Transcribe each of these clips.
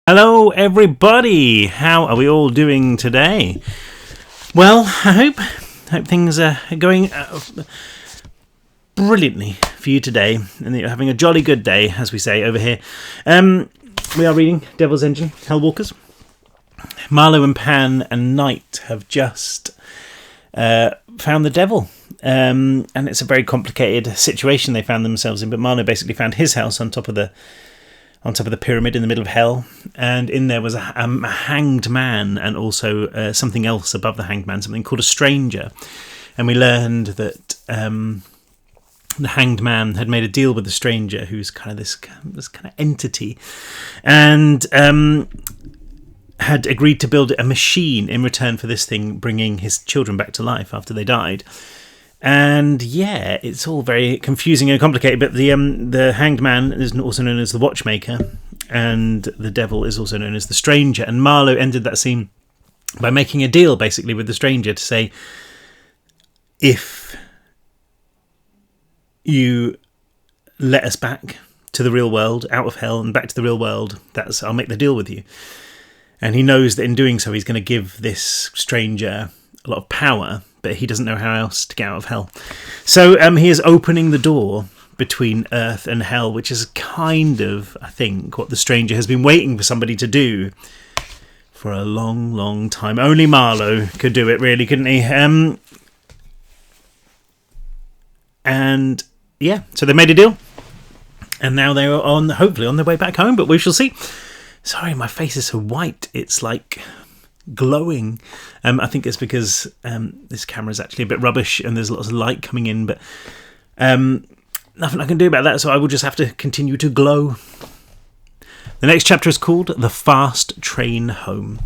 Hello everybody, how are we all doing today? Well, I hope things are going brilliantly for you today, and that you're having a jolly good day, as we say over here. We are reading Devil's Engine, Hellwalkers. Marlow and Pan and Knight have just found the devil, and it's a very complicated situation they found themselves in, but Marlow basically found his house on top of the pyramid in the middle of hell, and in there was a hanged man, and also something else above the hanged man, something called a stranger. And we learned that the hanged man had made a deal with the stranger, who's kind of this kind of entity, and had agreed to build a machine in return for this thing bringing his children back to life after they died. And yeah, it's all very confusing and complicated, but the hanged man is also known as the watchmaker, and the devil is also known as the stranger. And Marlow ended that scene by making a deal basically with the stranger to say, if you let us back to the real world, out of hell and back to the real world, I'll make the deal with you. And he knows that in doing so he's going to give this stranger a lot of power, but he doesn't know how else to get out of hell. So he is opening the door between earth and hell, which is kind of, I think, what the stranger has been waiting for somebody to do for a long, long time. Only Marlow could do it, really, couldn't he? And yeah, so they made a deal, and now they're hopefully on their way back home, but we shall see. Sorry, my face is so white, it's like glowing. I think it's because this camera is actually a bit rubbish and there's lots of light coming in, but nothing I can do about that, so I will just have to continue to glow. The next chapter is called The Fast Train Home.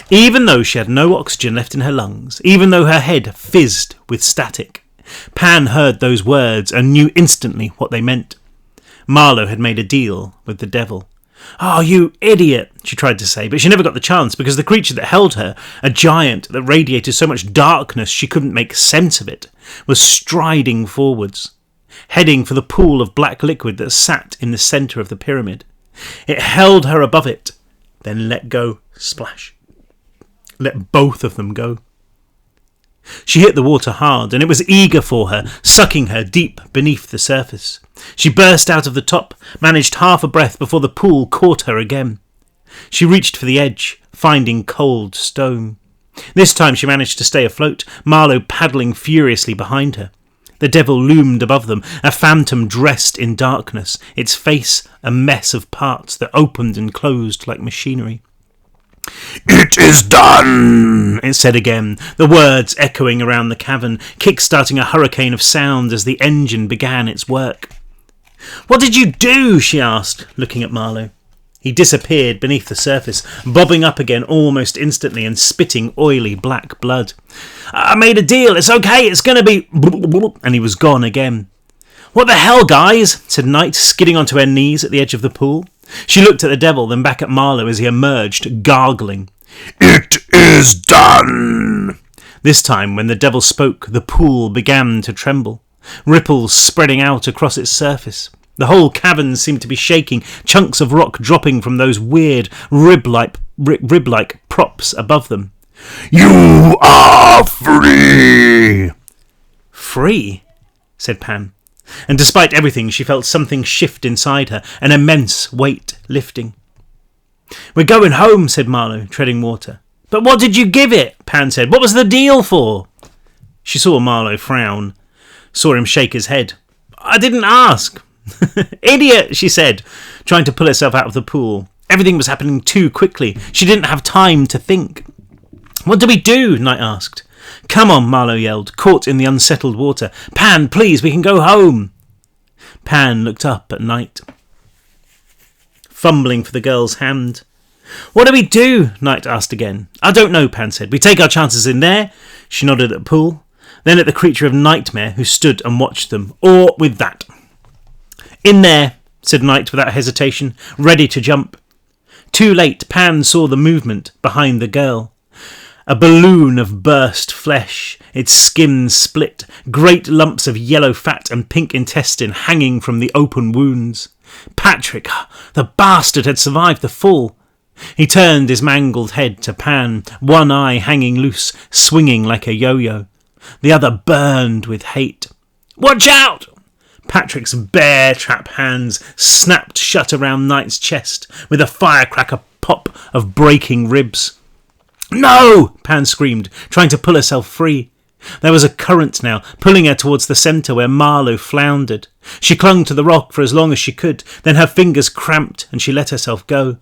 Even though she had no oxygen left in her lungs, even though her head fizzed with static, Pan heard those words and knew instantly what they meant. Marlow had made a deal with the devil. "Oh, you idiot," she tried to say, but she never got the chance because the creature that held her, a giant that radiated so much darkness she couldn't make sense of it, was striding forwards, heading for the pool of black liquid that sat in the centre of the pyramid. It held her above it, then let go. Splash. Let both of them go. She hit the water hard, and it was eager for her, sucking her deep beneath the surface. She burst out of the top, managed half a breath before the pool caught her again. She reached for the edge, finding cold stone. This time she managed to stay afloat, Marlow paddling furiously behind her. The devil loomed above them, a phantom dressed in darkness, its face a mess of parts that opened and closed like machinery. "It is done," it said again, the words echoing around the cavern, kick-starting a hurricane of sound as the engine began its work. "What did you do?" she asked, looking at Marlow. He disappeared beneath the surface, bobbing up again almost instantly and spitting oily black blood. "I made a deal, it's okay, it's going to be..." And he was gone again. "What the hell, guys?" said Knight, skidding onto her knees at the edge of the pool. She looked at the devil, then back at Marlow as he emerged, gargling. "It is done!" This time, when the devil spoke, the pool began to tremble, ripples spreading out across its surface. The whole cavern seemed to be shaking, chunks of rock dropping from those weird rib-like props above them. "You are free!" "Free?" said Pan. And despite everything, she felt something shift inside her, an immense weight lifting. "We're going home," said Marlow, treading water. "But what did you give it?" Pan said. "What was the deal for?" She saw Marlow frown, saw him shake his head. "I didn't ask." "Idiot," she said, trying to pull herself out of the pool. Everything was happening too quickly. She didn't have time to think. "What do we do?" Knight asked. "Come on," Marlow yelled, caught in the unsettled water. "Pan, please, we can go home." Pan looked up at Knight, fumbling for the girl's hand. "What do we do?" Knight asked again. "I don't know," Pan said. "We take our chances in there." She nodded at the pool, then at the creature of nightmare who stood and watched them. "Or with that." "In there," said Knight without hesitation, ready to jump. Too late, Pan saw the movement behind the girl. A balloon of burst flesh, its skin split, great lumps of yellow fat and pink intestine hanging from the open wounds. Patrick, the bastard, had survived the fall. He turned his mangled head to Pan, one eye hanging loose, swinging like a yo-yo. The other burned with hate. "Watch out!" Patrick's bear-trap hands snapped shut around Knight's chest with a firecracker pop of breaking ribs. "No!" Pan screamed, trying to pull herself free. There was a current now, pulling her towards the centre where Marlow floundered. She clung to the rock for as long as she could, then her fingers cramped and she let herself go.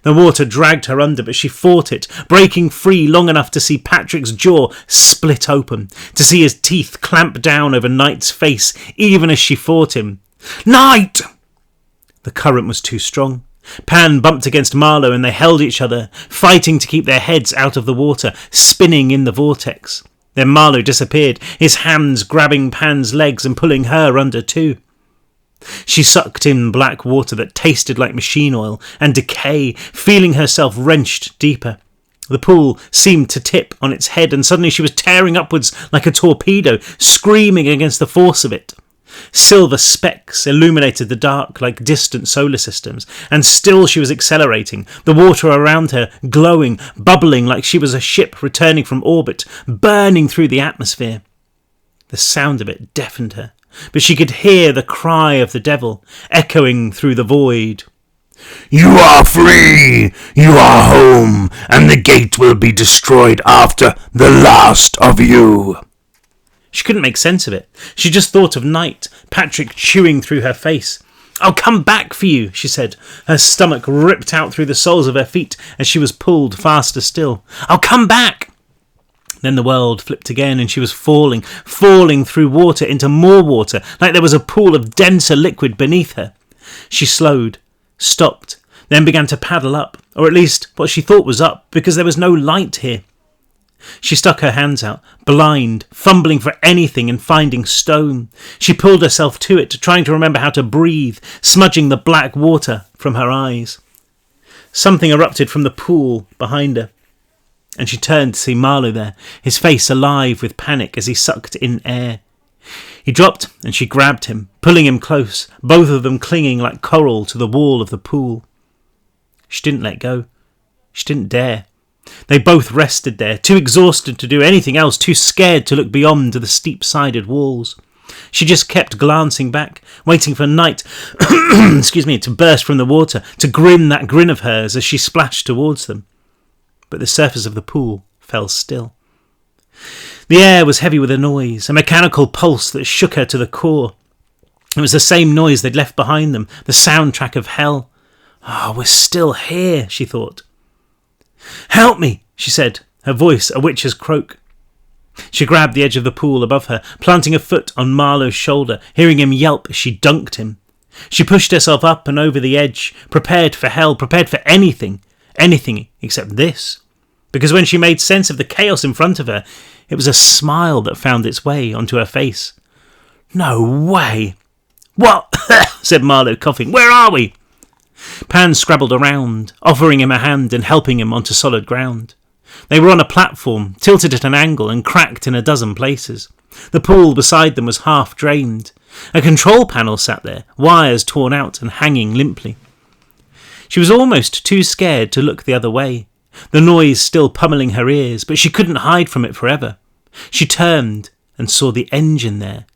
The water dragged her under, but she fought it, breaking free long enough to see Patrick's jaw split open, to see his teeth clamp down over Knight's face, even as she fought him. "Knight!" The current was too strong. Pan bumped against Marlow and they held each other, fighting to keep their heads out of the water, spinning in the vortex. Then Marlow disappeared, his hands grabbing Pan's legs and pulling her under too. She sucked in black water that tasted like machine oil and decay, feeling herself wrenched deeper. The pool seemed to tip on its head and suddenly she was tearing upwards like a torpedo, screaming against the force of it. Silver specks illuminated the dark like distant solar systems, and still she was accelerating, the water around her glowing, bubbling like she was a ship returning from orbit, burning through the atmosphere. The sound of it deafened her, but she could hear the cry of the devil echoing through the void. "You are free! You are home, and the gate will be destroyed after the last of you." She couldn't make sense of it. She just thought of Knight, Patrick chewing through her face. "I'll come back for you," she said. Her stomach ripped out through the soles of her feet as she was pulled faster still. "I'll come back." Then the world flipped again and she was falling through water into more water, like there was a pool of denser liquid beneath her. She slowed, stopped, then began to paddle up, or at least what she thought was up, because there was no light here. She stuck her hands out, blind, fumbling for anything and finding stone. She pulled herself to it, trying to remember how to breathe, smudging the black water from her eyes. Something erupted from the pool behind her, and she turned to see Marlow there, his face alive with panic as he sucked in air. He dropped and she grabbed him, pulling him close, both of them clinging like coral to the wall of the pool. She didn't let go. She didn't dare. They both rested there, too exhausted to do anything else, too scared to look beyond to the steep-sided walls. She just kept glancing back, waiting for Knight to burst from the water, to grin that grin of hers as she splashed towards them. But the surface of the pool fell still. The air was heavy with a noise, a mechanical pulse that shook her to the core. It was the same noise they'd left behind them, the soundtrack of hell. "Oh, we're still here," she thought. "Help me," she said, her voice a witch's croak. She grabbed the edge of the pool above her, planting a foot on Marlow's shoulder, hearing him yelp as she dunked him. She pushed herself up and over the edge, prepared for hell, prepared for anything except this. Because when she made sense of the chaos in front of her, it was a smile that found its way onto her face. "No way!" "What?" said Marlow, coughing. "Where are we?" Pan scrabbled around, offering him a hand and helping him onto solid ground. They were on a platform, tilted at an angle and cracked in a dozen places. The pool beside them was half drained. A control panel sat there, wires torn out and hanging limply. She was almost too scared to look the other way, the noise still pummeling her ears, but she couldn't hide from it forever. She turned and saw the engine there.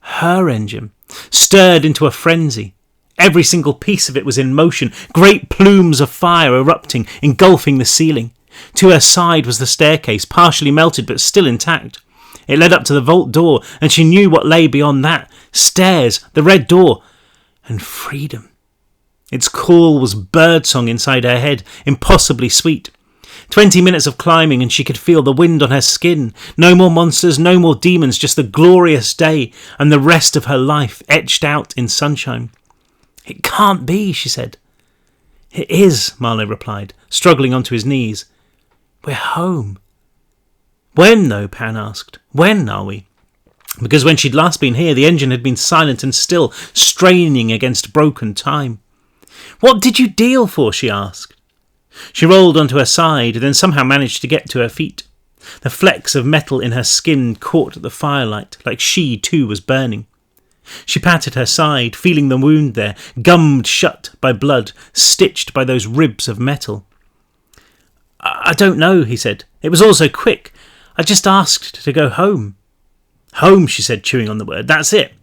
Her engine, stirred into a frenzy. Every single piece of it was in motion, great plumes of fire erupting, engulfing the ceiling. To her side was the staircase, partially melted but still intact. It led up to the vault door, and she knew what lay beyond that. Stairs, the red door, and freedom. Its call was birdsong inside her head, impossibly sweet. 20 minutes of climbing and she could feel the wind on her skin. No more monsters, no more demons, just the glorious day and the rest of her life etched out in sunshine. "It can't be," she said. "It is," Marlow replied, struggling onto his knees. "We're home." "When, though?" Pan asked. "When are we?" Because when she'd last been here, the engine had been silent and still, straining against broken time. "What did you deal for?" she asked. She rolled onto her side, then somehow managed to get to her feet. The flecks of metal in her skin caught the firelight, like she too was burning. She patted her side, feeling the wound there, gummed shut by blood, stitched by those ribs of metal. I don't know, he said. It was all so quick. I just asked to go home. Home, she said, chewing on the word. That's it.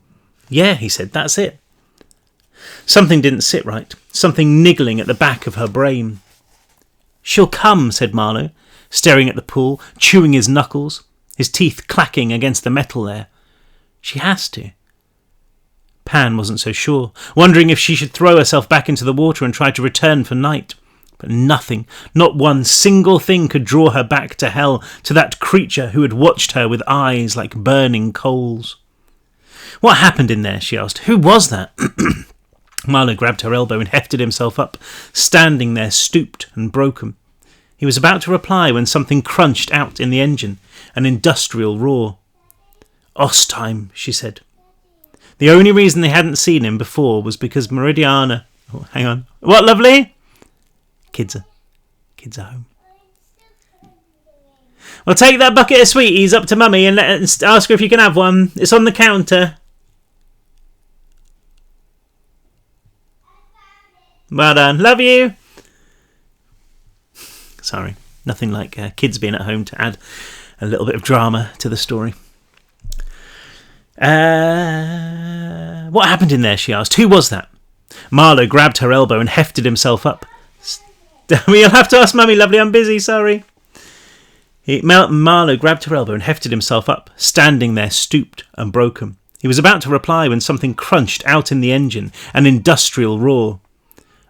Yeah, he said, that's it. Something didn't sit right, something niggling at the back of her brain. She'll come, said Marlow, staring at the pool, chewing his knuckles, his teeth clacking against the metal there. She has to. Pan wasn't so sure, wondering if she should throw herself back into the water and try to return for night. But nothing, not one single thing could draw her back to hell, to that creature who had watched her with eyes like burning coals. What happened in there, she asked. Who was that? Marlow grabbed her elbow and hefted himself up, standing there stooped and broken. He was about to reply when something crunched out in the engine, an industrial roar. Ostheim, she said. The only reason they hadn't seen him before was because Meridiana... Oh, hang on. What, lovely? Kids are home. Well, take that bucket of sweeties up to Mummy and ask her if you can have one. It's on the counter. Well done. Love you. Sorry. Nothing like kids being at home to add a little bit of drama to the story. What happened in there, she asked. Who was that? Marlow grabbed her elbow and hefted himself up. You'll have to ask Mummy, lovely, I'm busy, sorry. Marlow grabbed her elbow and hefted himself up, standing there stooped and broken. He was about to reply when something crunched out in the engine, an industrial roar.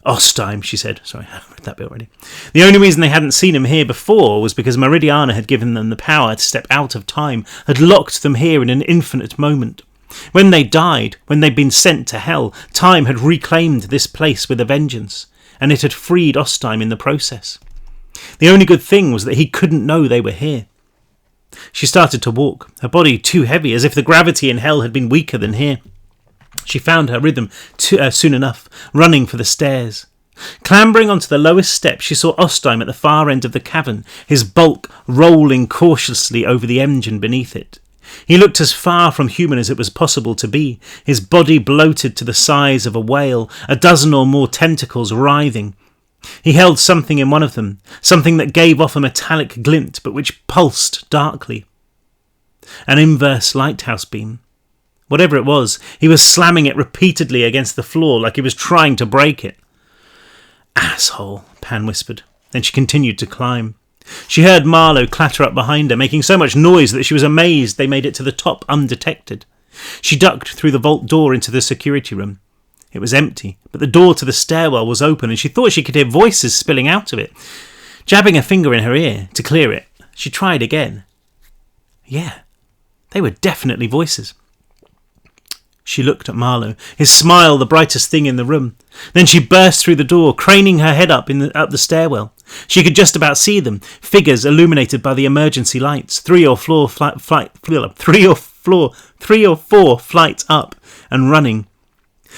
Ostheim, she said. Sorry, I read that bit already. The only reason they hadn't seen him here before was because Meridiana had given them the power to step out of time, had locked them here in an infinite moment. When they died, when they'd been sent to hell, time had reclaimed this place with a vengeance, and it had freed Ostheim in the process. The only good thing was that he couldn't know they were here. She started to walk, her body too heavy, as if the gravity in hell had been weaker than here. She found her rhythm soon enough, running for the stairs. Clambering onto the lowest step, she saw Ostheim at the far end of the cavern, his bulk rolling cautiously over the engine beneath it. He looked as far from human as it was possible to be, his body bloated to the size of a whale, a dozen or more tentacles writhing. He held something in one of them, something that gave off a metallic glint but which pulsed darkly. An inverse lighthouse beam. Whatever it was, he was slamming it repeatedly against the floor like he was trying to break it. Asshole, Pan whispered. Then she continued to climb. She heard Marlow clatter up behind her, making so much noise that she was amazed they made it to the top undetected. She ducked through the vault door into the security room. It was empty, but the door to the stairwell was open and she thought she could hear voices spilling out of it. Jabbing a finger in her ear to clear it, she tried again. Yeah, they were definitely voices. She looked at Marlow, his smile the brightest thing in the room. Then she burst through the door, craning her head up the stairwell. She could just about see them, figures illuminated by the emergency lights, three or four flights up and running.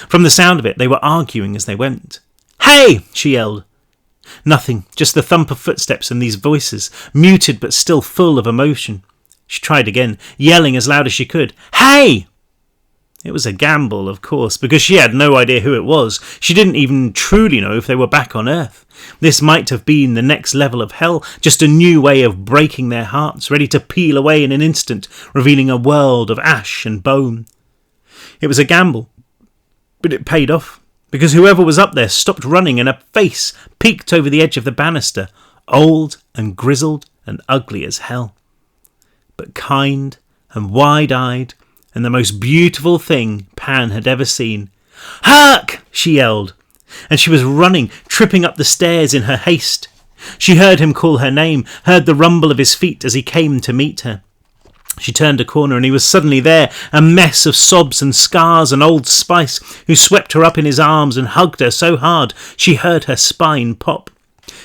From the sound of it, they were arguing as they went. Hey! She yelled. Nothing, just the thump of footsteps and these voices, muted but still full of emotion. She tried again, yelling as loud as she could. Hey! It was a gamble, of course, because she had no idea who it was. She didn't even truly know if they were back on Earth. This might have been the next level of hell, just a new way of breaking their hearts, ready to peel away in an instant, revealing a world of ash and bone. It was a gamble, but it paid off, because whoever was up there stopped running and a face peeked over the edge of the banister, old and grizzled and ugly as hell, but kind and wide-eyed, and the most beautiful thing Pan had ever seen. Hark! She yelled, and she was running, tripping up the stairs in her haste. She heard him call her name, heard the rumble of his feet as he came to meet her. She turned a corner and he was suddenly there, a mess of sobs and scars and Old Spice, who swept her up in his arms and hugged her so hard she heard her spine pop.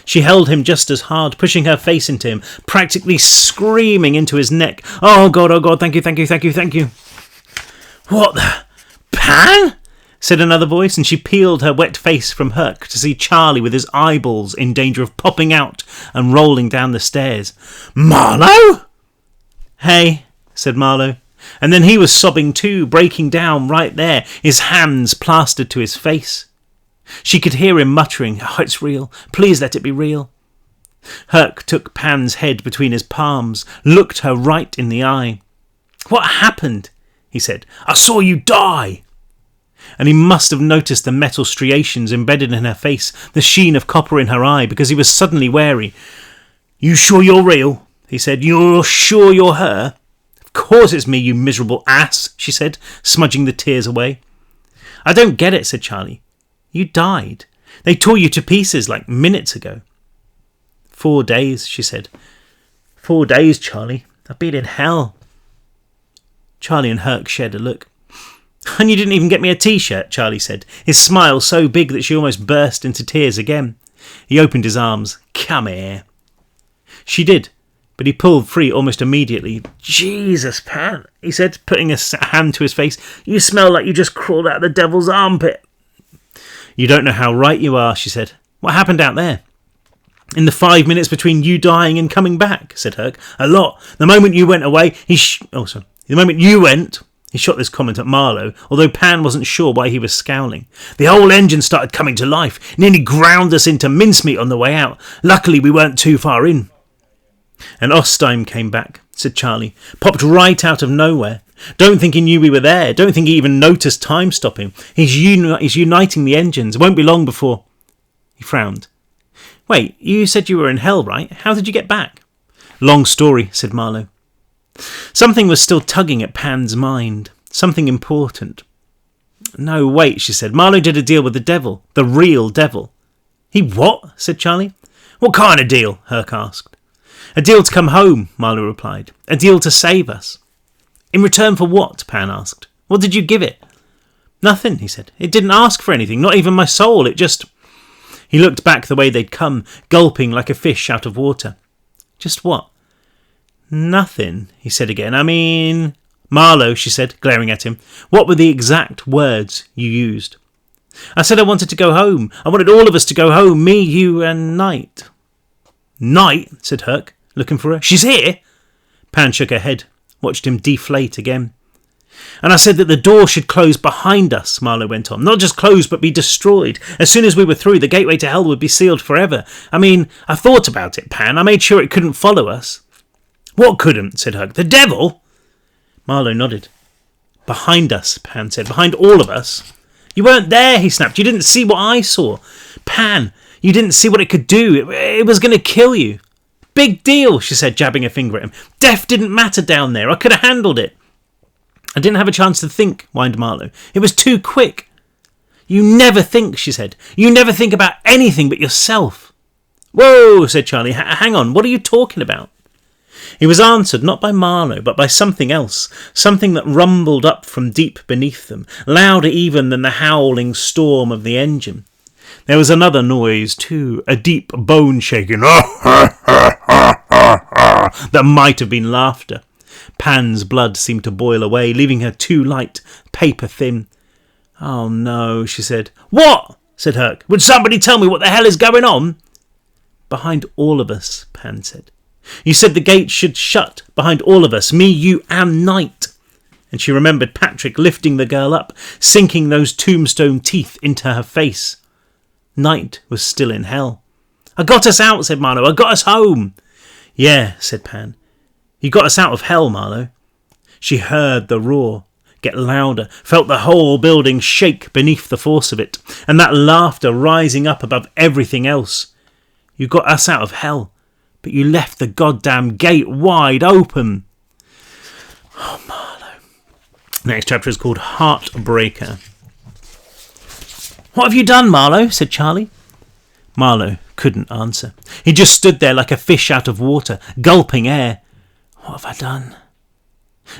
She held him just as hard, pushing her face into him, practically screaming into his neck. Oh God, thank you, thank you, thank you, thank you. What the... Pan? Said another voice, and she peeled her wet face from Herc to see Charlie with his eyeballs in danger of popping out and rolling down the stairs. Marlow? Hey, said Marlow. And then he was sobbing too, breaking down right there, his hands plastered to his face. She could hear him muttering, "Oh, it's real. Please let it be real." Herc took Pan's head between his palms, looked her right in the eye. "What happened?" he said. "I saw you die." And he must have noticed the metal striations embedded in her face, the sheen of copper in her eye, because he was suddenly wary. "You sure you're real?" he said. "You're sure you're her?" "Of course it's me, you miserable ass," she said, smudging the tears away. "I don't get it," said Charlie. "You died. They tore you to pieces like minutes ago." 4 days, she said. 4 days, Charlie. I've been in hell. Charlie and Herc shared a look. "And you didn't even get me a t-shirt," Charlie said, his smile so big that she almost burst into tears again. He opened his arms. "Come here." She did, but he pulled free almost immediately. "Jesus, Pan," he said, putting a hand to his face. "You smell like you just crawled out of the devil's armpit." "You don't know how right you are," she said. "What happened out there?" "In the 5 minutes between you dying and coming back," said Herc. "A lot. The moment you went away, The moment you went, he shot this comment at Marlow, although Pan wasn't sure why he was scowling. "The whole engine started coming to life, nearly ground us into mincemeat on the way out. Luckily we weren't too far in." "And Ostheim came back," said Charlie. "Popped right out of nowhere. Don't think he knew we were there. Don't think he even noticed time stopping. He's uniting the engines. It won't be long before..." He frowned. "Wait, you said you were in hell, right? How did you get back?" "Long story," said Marlow. Something was still tugging at Pan's mind. Something important. "No, wait," she said. "Marlow did a deal with the devil. The real devil." "He what?" said Charlie. "What kind of deal?" Herc asked. "A deal to come home," Marlow replied. "A deal to save us." "In return for what?" Pan asked. "What did you give it?" "Nothing," he said. "It didn't ask for anything, not even my soul. It just..." He looked back the way they'd come, gulping like a fish out of water. "Just what?" "Nothing," he said again. "I mean..." "Marlow," she said, glaring at him, "what were the exact words you used?" "I said I wanted to go home. I wanted all of us to go home, me, you and Knight." "Knight?" said Herc, looking for her. "She's here?" Pan shook her head, watched him deflate again. "And I said that the door should close behind us," Marlow went on. "Not just close, but be destroyed. As soon as we were through, the gateway to hell would be sealed forever. I mean, I thought about it, Pan. I made sure it couldn't follow us." "What couldn't?" said Herc. "The devil?" Marlow nodded. "Behind us," Pan said. "Behind all of us." "You weren't there," he snapped. "You didn't see what I saw. Pan, you didn't see what it could do. It was going to kill you." "Big deal," she said, jabbing a finger at him. "Death didn't matter down there. I could have handled it." "I didn't have a chance to think," whined Marlow. "It was too quick." "You never think," she said. "You never think about anything but yourself." "Whoa," said Charlie. "Hang on. What are you talking about?" He was answered not by Marlow, but by something else, something that rumbled up from deep beneath them, louder even than the howling storm of the engine. There was another noise too, a deep bone-shaking that might have been laughter. Pan's blood seemed to boil away, leaving her too light, paper-thin. "Oh no," she said. "What?" said Herc. "Would somebody tell me what the hell is going on?" "Behind all of us," Pan said. "You said the gate should shut behind all of us, me, you and Knight." And she remembered Patrick lifting the girl up, sinking those tombstone teeth into her face. Knight was still in hell. "I got us out," said Marlow. "I got us home." "Yeah," said Pan. "You got us out of hell, Marlow." She heard the roar get louder, felt the whole building shake beneath the force of it, and that laughter rising up above everything else. "You got us out of hell, but you left the goddamn gate wide open." Oh, Marlow. Next chapter is called Heartbreaker. "What have you done, Marlow?" said Charlie. Marlow couldn't answer. He just stood there like a fish out of water, gulping air. "What have I done?"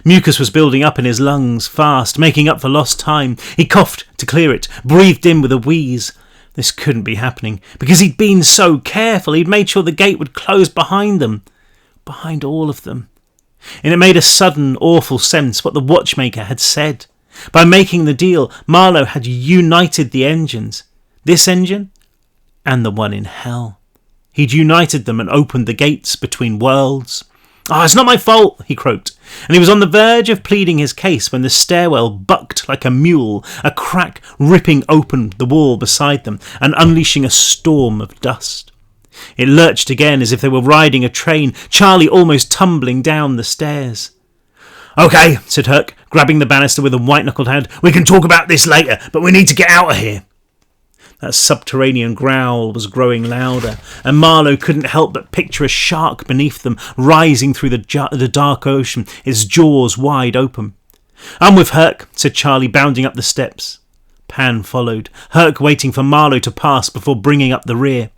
Mucus was building up in his lungs, fast, making up for lost time. He coughed to clear it, breathed in with a wheeze. This couldn't be happening, because he'd been so careful. He'd made sure the gate would close behind them. Behind all of them. And it made a sudden, awful sense what the watchmaker had said. By making the deal, Marlow had united the engines. This engine and the one in hell. He'd united them and opened the gates between worlds. "Oh, it's not my fault," he croaked, and he was on the verge of pleading his case when the stairwell bucked like a mule, a crack ripping open the wall beside them and unleashing a storm of dust. It lurched again as if they were riding a train, Charlie almost tumbling down the stairs. "Okay," said Herc, grabbing the banister with a white-knuckled hand. "We can talk about this later, but we need to get out of here." That subterranean growl was growing louder, and Marlow couldn't help but picture a shark beneath them, rising through the dark ocean, its jaws wide open. "I'm with Herc," said Charlie, bounding up the steps. Pan followed, Herc waiting for Marlow to pass before bringing up the rear.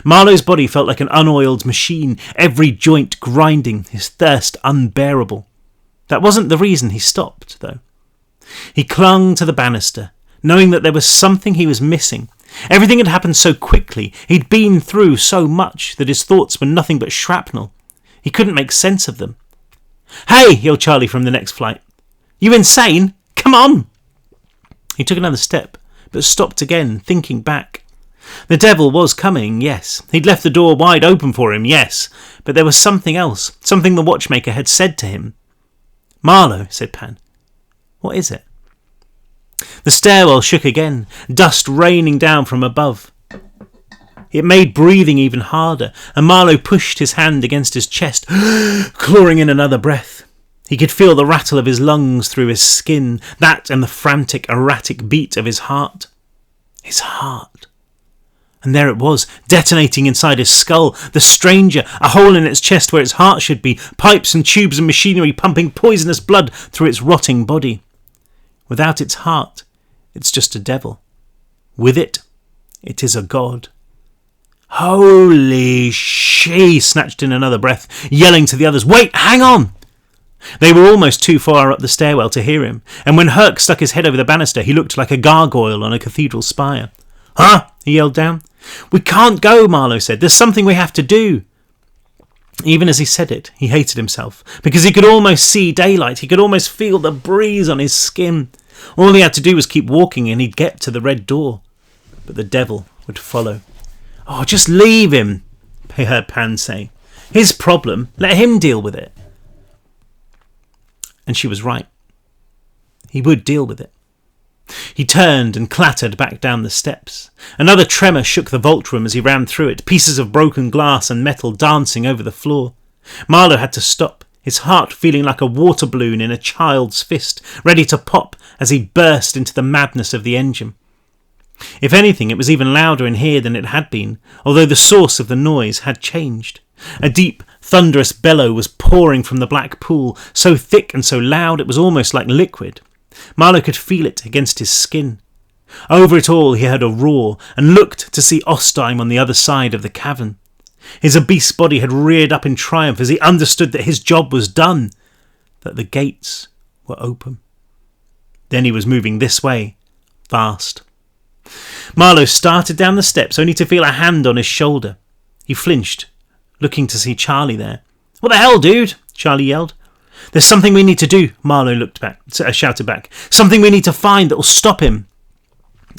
Marlow's body felt like an unoiled machine, every joint grinding, his thirst unbearable. That wasn't the reason he stopped, though. He clung to the banister, knowing that there was something he was missing. Everything had happened so quickly, he'd been through so much that his thoughts were nothing but shrapnel. He couldn't make sense of them. "Hey!" yelled Charlie from the next flight. "You insane? Come on!" He took another step, but stopped again, thinking back. The devil was coming, yes. He'd left the door wide open for him, yes. But there was something else, something the watchmaker had said to him. "Marlow," said Pan. "What is it?" The stairwell shook again, dust raining down from above. It made breathing even harder, and Marlow pushed his hand against his chest, clawing in another breath. He could feel the rattle of his lungs through his skin, that and the frantic, erratic beat of his heart. His heart. And there it was, detonating inside his skull, the stranger, a hole in its chest where its heart should be, pipes and tubes and machinery pumping poisonous blood through its rotting body. Without its heart, it's just a devil. With it, it is a god. "Holy she!" snatched in another breath, yelling to the others, "Wait, hang on!" They were almost too far up the stairwell to hear him, and when Herc stuck his head over the banister, he looked like a gargoyle on a cathedral spire. "Huh?" he yelled down. "We can't go," Marlow said. "There's something we have to do." Even as he said it, he hated himself, because he could almost see daylight. He could almost feel the breeze on his skin. All he had to do was keep walking and he'd get to the red door. But the devil would follow. "Oh, just leave him," he heard Pan say. "His problem. Let him deal with it." And she was right. He would deal with it. He turned and clattered back down the steps. Another tremor shook the vault room as he ran through it, pieces of broken glass and metal dancing over the floor. Marlow had to stop, his heart feeling like a water balloon in a child's fist, ready to pop as he burst into the madness of the engine. If anything, it was even louder in here than it had been, although the source of the noise had changed. A deep, thunderous bellow was pouring from the black pool, so thick and so loud it was almost like liquid. Marlow could feel it against his skin. Over it all he heard a roar, and looked to see Ostheim on the other side of the cavern. His obese body had reared up in triumph as he understood that his job was done, that the gates were open. Then he was moving this way, fast. Marlow started down the steps only to feel a hand on his shoulder. He flinched, looking to see Charlie there. "What the hell, dude?" Charlie yelled. "There's something we need to do," Marlow shouted back. "Something we need to find that will stop him."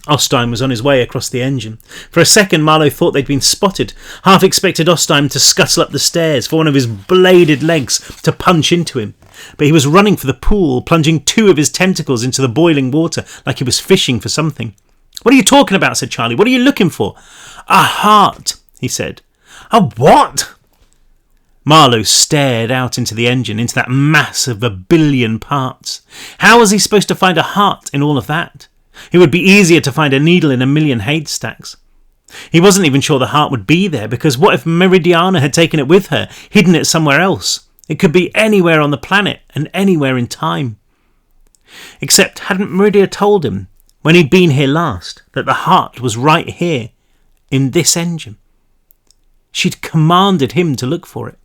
Ostheim was on his way across the engine. For a second Marlow thought they'd been spotted, half expected Ostheim to scuttle up the stairs, for one of his bladed legs to punch into him. But he was running for the pool, plunging two of his tentacles into the boiling water like he was fishing for something. "What are you talking about?" said Charlie. "What are you looking for?" "A heart," he said. "A what?" Marlow stared out into the engine, into that mass of 1 billion parts. How was he supposed to find a heart in all of that? It would be easier to find a needle in 1,000,000 haystacks. He wasn't even sure the heart would be there, because what if Meridiana had taken it with her, hidden it somewhere else? It could be anywhere on the planet and anywhere in time. Except hadn't Meridia told him, when he'd been here last, that the heart was right here, in this engine? She'd commanded him to look for it.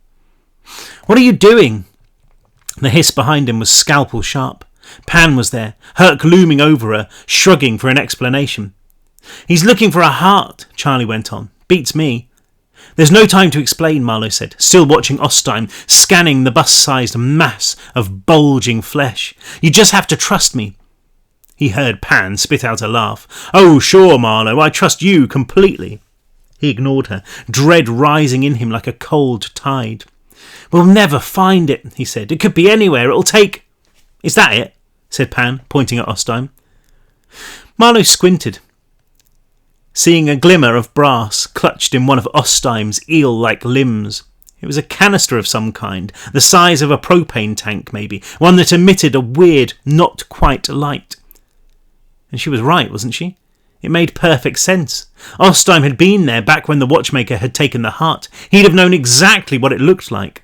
"What are you doing?" The hiss behind him was scalpel sharp. Pan was there, Herc looming over her, shrugging for an explanation. "He's looking for a heart," Charlie went on. "Beats me." "There's no time to explain," Marlow said, still watching Ostheim, scanning the bus-sized mass of bulging flesh. "You just have to trust me." He heard Pan spit out a laugh. "Oh, sure, Marlow, I trust you completely." He ignored her, dread rising in him like a cold tide. "We'll never find it," he said. "It could be anywhere. It'll take—" "Is that it?" said Pan, pointing at Ostheim. Marlow squinted, seeing a glimmer of brass clutched in one of Ostheim's eel-like limbs. It was a canister of some kind, the size of a propane tank maybe, one that emitted a weird, not quite light. And she was right, wasn't she? It made perfect sense. Ostheim had been there back when the watchmaker had taken the heart. He'd have known exactly what it looked like.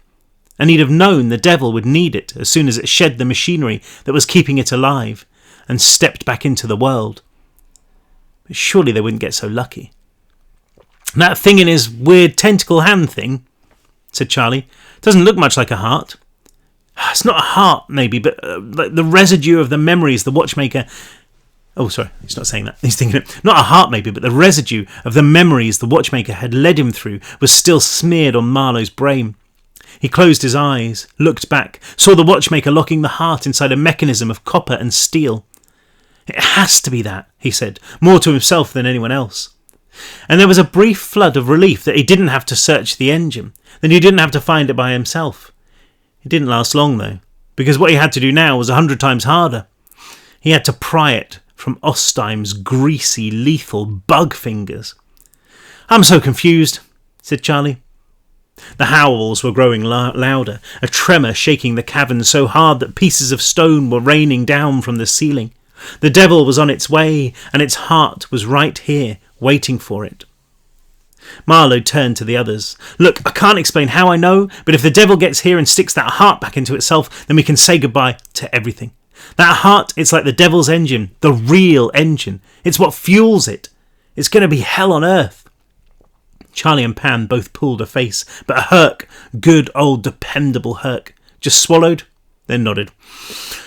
And he'd have known the devil would need it as soon as it shed the machinery that was keeping it alive and stepped back into the world. But surely they wouldn't get so lucky. "That thing in his weird tentacle hand thing," said Charlie, "doesn't look much like a heart." "It's not a heart, maybe, but like the residue of the memories the watchmaker—" Oh, sorry, he's not saying that. He's thinking not a heart, maybe, but the residue of the memories the watchmaker had led him through was still smeared on Marlow's brain. He closed his eyes, looked back, saw the watchmaker locking the heart inside a mechanism of copper and steel. "It has to be that," he said, more to himself than anyone else. And there was a brief flood of relief that he didn't have to search the engine, that he didn't have to find it by himself. It didn't last long, though, because what he had to do now was 100 times harder. He had to pry it from Ostheim's greasy, lethal bug fingers. "I'm so confused," said Charlie. The howls were growing louder, a tremor shaking the cavern so hard that pieces of stone were raining down from the ceiling. The devil was on its way, and its heart was right here, waiting for it. Marlow turned to the others. "Look, I can't explain how I know, but if the devil gets here and sticks that heart back into itself, then we can say goodbye to everything. That heart, it's like the devil's engine, the real engine. It's what fuels it. It's going to be hell on earth." Charlie and Pan both pulled a face, but Herc, good old dependable Herc, just swallowed, then nodded.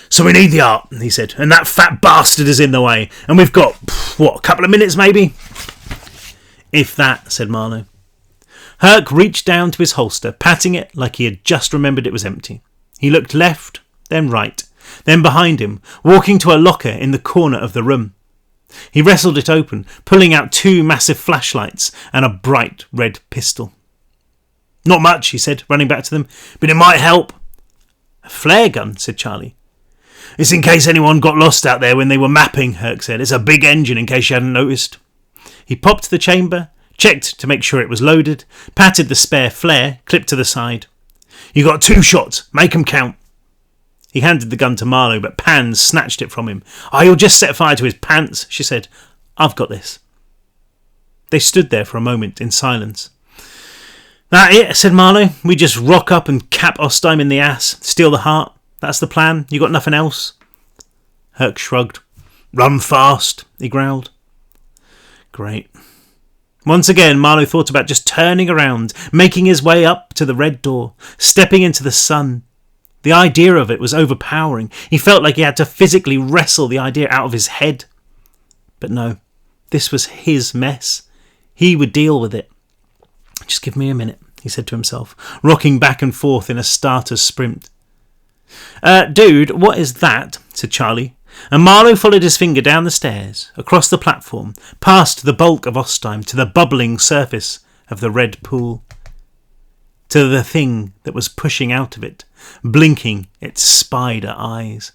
"So we need the art," he said, "and that fat bastard is in the way, and we've got, a couple of minutes maybe?" "If that," said Marlow. Herc reached down to his holster, patting it like he had just remembered it was empty. He looked left, then right, then behind him, walking to a locker in the corner of the room. He wrestled it open, pulling out 2 massive flashlights and a bright red pistol. "Not much," he said, running back to them, "but it might help." "A flare gun," said Charlie. "It's in case anyone got lost out there when they were mapping," Herc said. "It's a big engine in case you hadn't noticed." He popped the chamber, checked to make sure it was loaded, patted the spare flare, clipped to the side. "You got 2 shots. Make 'em count." He handed the gun to Marlow, but Pan snatched it from him. "Oh, you'll just set fire to his pants," she said. "I've got this." They stood there for a moment in silence. "That it?" said Marlow. "We just rock up and cap Ostheim in the ass, steal the heart. That's the plan? You got nothing else?" Herc shrugged. "Run fast," he growled. Great. Once again, Marlow thought about just turning around, making his way up to the red door, stepping into the sun. The idea of it was overpowering. He felt like he had to physically wrestle the idea out of his head. But no, this was his mess. He would deal with it. "Just give me a minute," he said to himself, rocking back and forth in a starter's sprint. Dude, what is that?" said Charlie, and Marlow followed his finger down the stairs, across the platform, past the bulk of Ostheim, to the bubbling surface of the red pool. To the thing that was pushing out of it, blinking its spider eyes.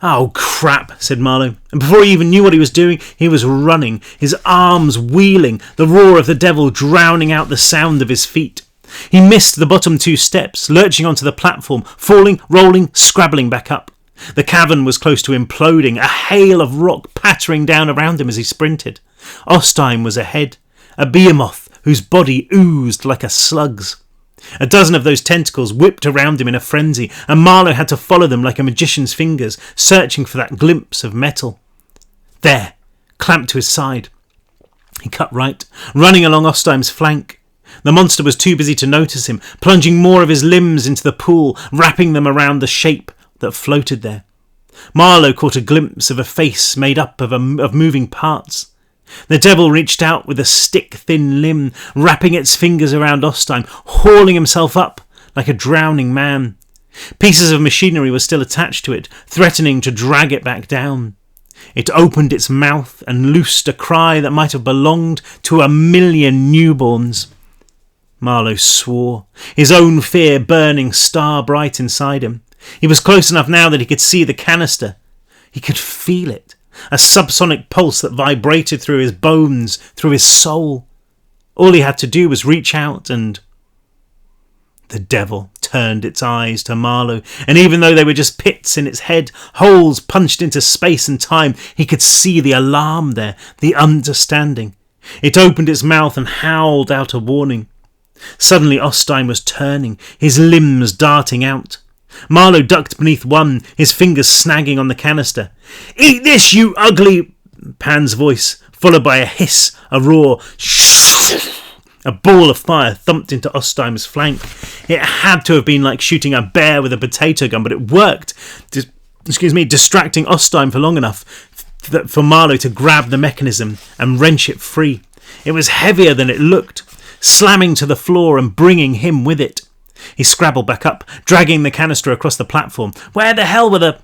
"Oh, crap," said Marlow, and before he even knew what he was doing, he was running, his arms wheeling, the roar of the devil drowning out the sound of his feet. He missed the bottom 2 steps, lurching onto the platform, falling, rolling, scrabbling back up. The cavern was close to imploding, a hail of rock pattering down around him as he sprinted. Ostheim was ahead, a behemoth whose body oozed like a slug's. A dozen of those tentacles whipped around him in a frenzy, and Marlow had to follow them like a magician's fingers, searching for that glimpse of metal. There, clamped to his side. He cut right, running along Ostheim's flank. The monster was too busy to notice him, plunging more of his limbs into the pool, wrapping them around the shape that floated there. Marlow caught a glimpse of a face made up of moving parts. The devil reached out with a stick-thin limb, wrapping its fingers around Ostheim, hauling himself up like a drowning man. Pieces of machinery were still attached to it, threatening to drag it back down. It opened its mouth and loosed a cry that might have belonged to 1,000,000 newborns. Marlow swore, his own fear burning star-bright inside him. He was close enough now that he could see the canister. He could feel it, a subsonic pulse that vibrated through his bones, through his soul. All he had to do was reach out and... The devil turned its eyes to Marlow, and even though they were just pits in its head, holes punched into space and time, he could see the alarm there, the understanding. It opened its mouth and howled out a warning. Suddenly Ostine was turning, his limbs darting out. Marlow ducked beneath one, his fingers snagging on the canister. "Eat this, you ugly..." Pan's voice, followed by a hiss, a roar. A ball of fire thumped into Osteimer's flank. It had to have been like shooting a bear with a potato gun, but it worked. Distracting Osteimer for long enough for Marlow to grab the mechanism and wrench it free. It was heavier than it looked, slamming to the floor and bringing him with it. He scrabbled back up, dragging the canister across the platform. Where the hell were the...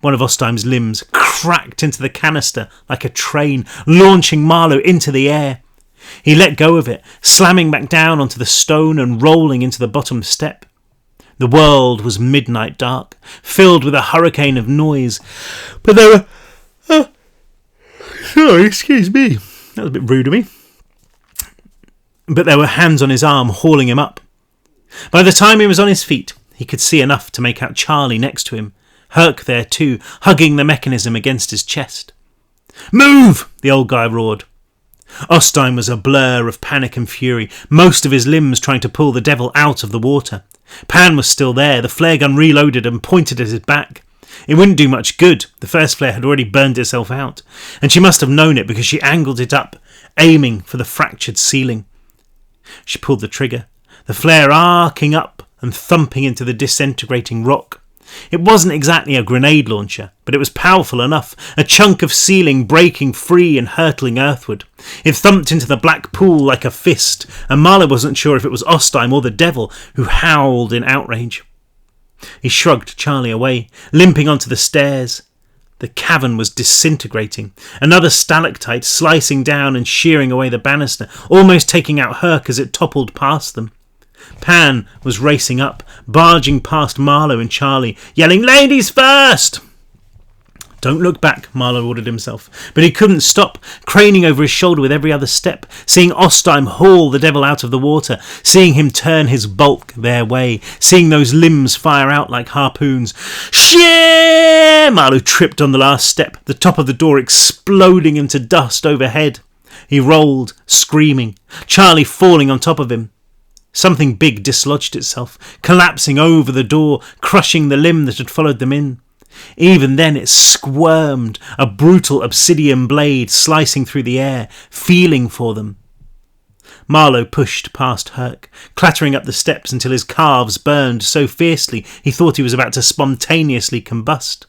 One of Osteimer's limbs cracked into the canister like a train, launching Marlow into the air. He let go of it, slamming back down onto the stone and rolling into the bottom step. The world was midnight dark, filled with a hurricane of noise. But there were... sorry, excuse me. That was a bit rude of me. But there were hands on his arm, hauling him up. By the time he was on his feet, he could see enough to make out Charlie next to him, Herc there too, hugging the mechanism against his chest. "Move!" the old guy roared. Ostine was a blur of panic and fury, most of his limbs trying to pull the devil out of the water. Pan was still there, the flare gun reloaded and pointed at his back. It wouldn't do much good, the first flare had already burned itself out, and she must have known it because she angled it up, aiming for the fractured ceiling. She pulled the trigger, the flare arcing up and thumping into the disintegrating rock. It wasn't exactly a grenade launcher, but it was powerful enough, a chunk of ceiling breaking free and hurtling earthward. It thumped into the black pool like a fist, and Marlow wasn't sure if it was Ostine or the devil, who howled in outrage. He shrugged Charlie away, limping onto the stairs. The cavern was disintegrating, another stalactite slicing down and shearing away the banister, almost taking out Herc as it toppled past them. Pan was racing up, barging past Marlow and Charlie, yelling, "Ladies first!" "Don't look back," Marlow ordered himself, but he couldn't stop, craning over his shoulder with every other step, seeing Ostine haul the devil out of the water, seeing him turn his bulk their way, seeing those limbs fire out like harpoons. "Shit!" Marlow tripped on the last step, the top of the door exploding into dust overhead. He rolled, screaming, Charlie falling on top of him. Something big dislodged itself, collapsing over the door, crushing the limb that had followed them in. Even then it squirmed, a brutal obsidian blade slicing through the air, feeling for them. Marlow pushed past Herc, clattering up the steps until his calves burned so fiercely he thought he was about to spontaneously combust.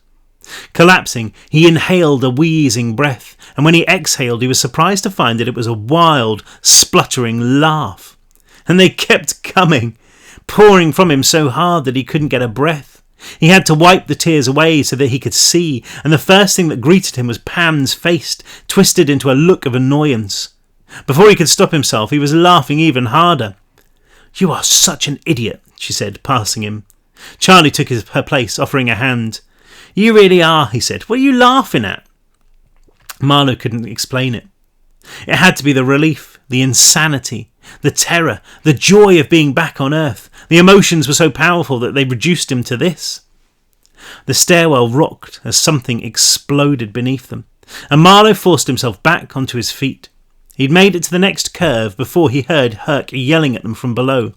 Collapsing, he inhaled a wheezing breath, and when he exhaled he was surprised to find that it was a wild, spluttering laugh. And they kept coming, pouring from him so hard that he couldn't get a breath. He had to wipe the tears away so that he could see, and the first thing that greeted him was Pan's face, twisted into a look of annoyance. Before he could stop himself, he was laughing even harder. "You are such an idiot," she said, passing him. Charlie took her place, offering a hand. "You really are," he said. "What are you laughing at?" Marlow couldn't explain it. It had to be the relief, the insanity, the terror, the joy of being back on Earth. The emotions were so powerful that they reduced him to this. The stairwell rocked as something exploded beneath them, and Marlow forced himself back onto his feet. He'd made it to the next curve before he heard Herc yelling at them from below.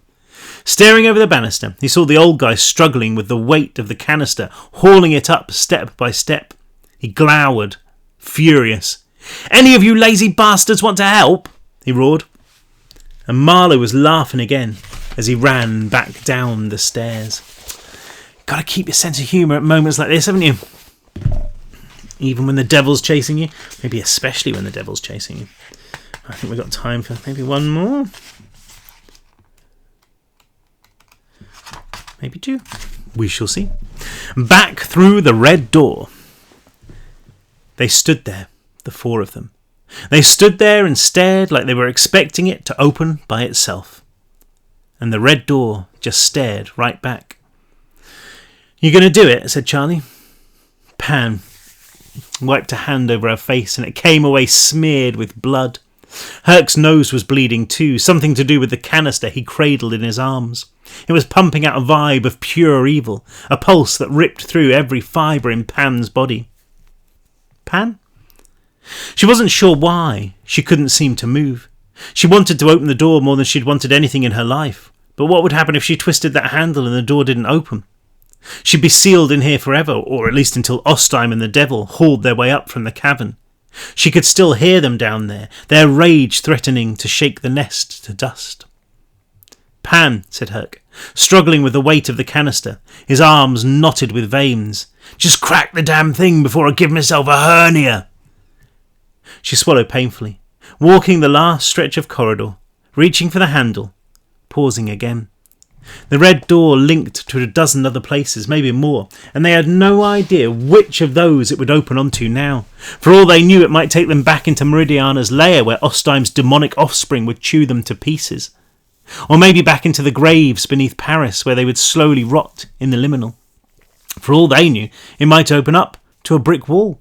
Staring over the banister, he saw the old guy struggling with the weight of the canister, hauling it up step by step. He glowered, furious. "Any of you lazy bastards want to help?" he roared. And Marlow was laughing again as he ran back down the stairs. Gotta keep your sense of humour at moments like this, haven't you? Even when the devil's chasing you. Maybe especially when the devil's chasing you. I think we've got time for maybe one more. Maybe two. We shall see. Back through the red door. They stood there, the four of them. They stood there and stared like they were expecting it to open by itself. and the red door just stared right back. "You going to do it?" said Charlie. Pan wiped a hand over her face, and it came away smeared with blood. Herc's nose was bleeding too, something to do with the canister he cradled in his arms. It was pumping out a vibe of pure evil, a pulse that ripped through every fibre in Pan's body. Pan? She wasn't sure why. She couldn't seem to move. She wanted to open the door more than she'd wanted anything in her life. But what would happen if she twisted that handle and the door didn't open? She'd be sealed in here forever, or at least until Ostheim and the devil hauled their way up from the cavern. She could still hear them down there, their rage threatening to shake the nest to dust. "Pan," said Herc, struggling with the weight of the canister, his arms knotted with veins. "Just crack the damn thing before I give myself a hernia." She swallowed painfully, walking the last stretch of corridor, reaching for the handle, pausing again. The red door linked to a dozen other places, maybe more, and they had no idea which of those it would open onto now. For all they knew, it might take them back into Meridiana's lair, where Ostheim's demonic offspring would chew them to pieces. Or maybe back into the graves beneath Paris, where they would slowly rot in the liminal. For all they knew, it might open up to a brick wall.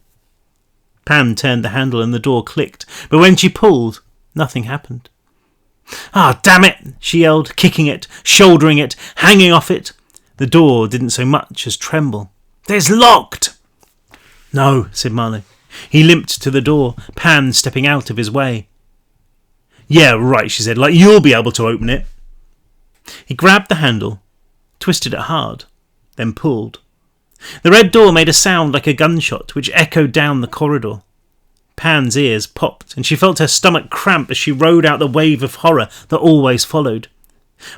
Pan turned the handle and the door clicked, but when she pulled, nothing happened. "Ah, damn it!" she yelled, kicking it, shouldering it, hanging off it. The door didn't so much as tremble. "It's locked!" "No," said Marlow. He limped to the door, Pan stepping out of his way. "Yeah, right," she said, "like you'll be able to open it." He grabbed the handle, twisted it hard, then pulled. The red door made a sound like a gunshot, which echoed down the corridor. Pan's ears popped, and she felt her stomach cramp as she rode out the wave of horror that always followed.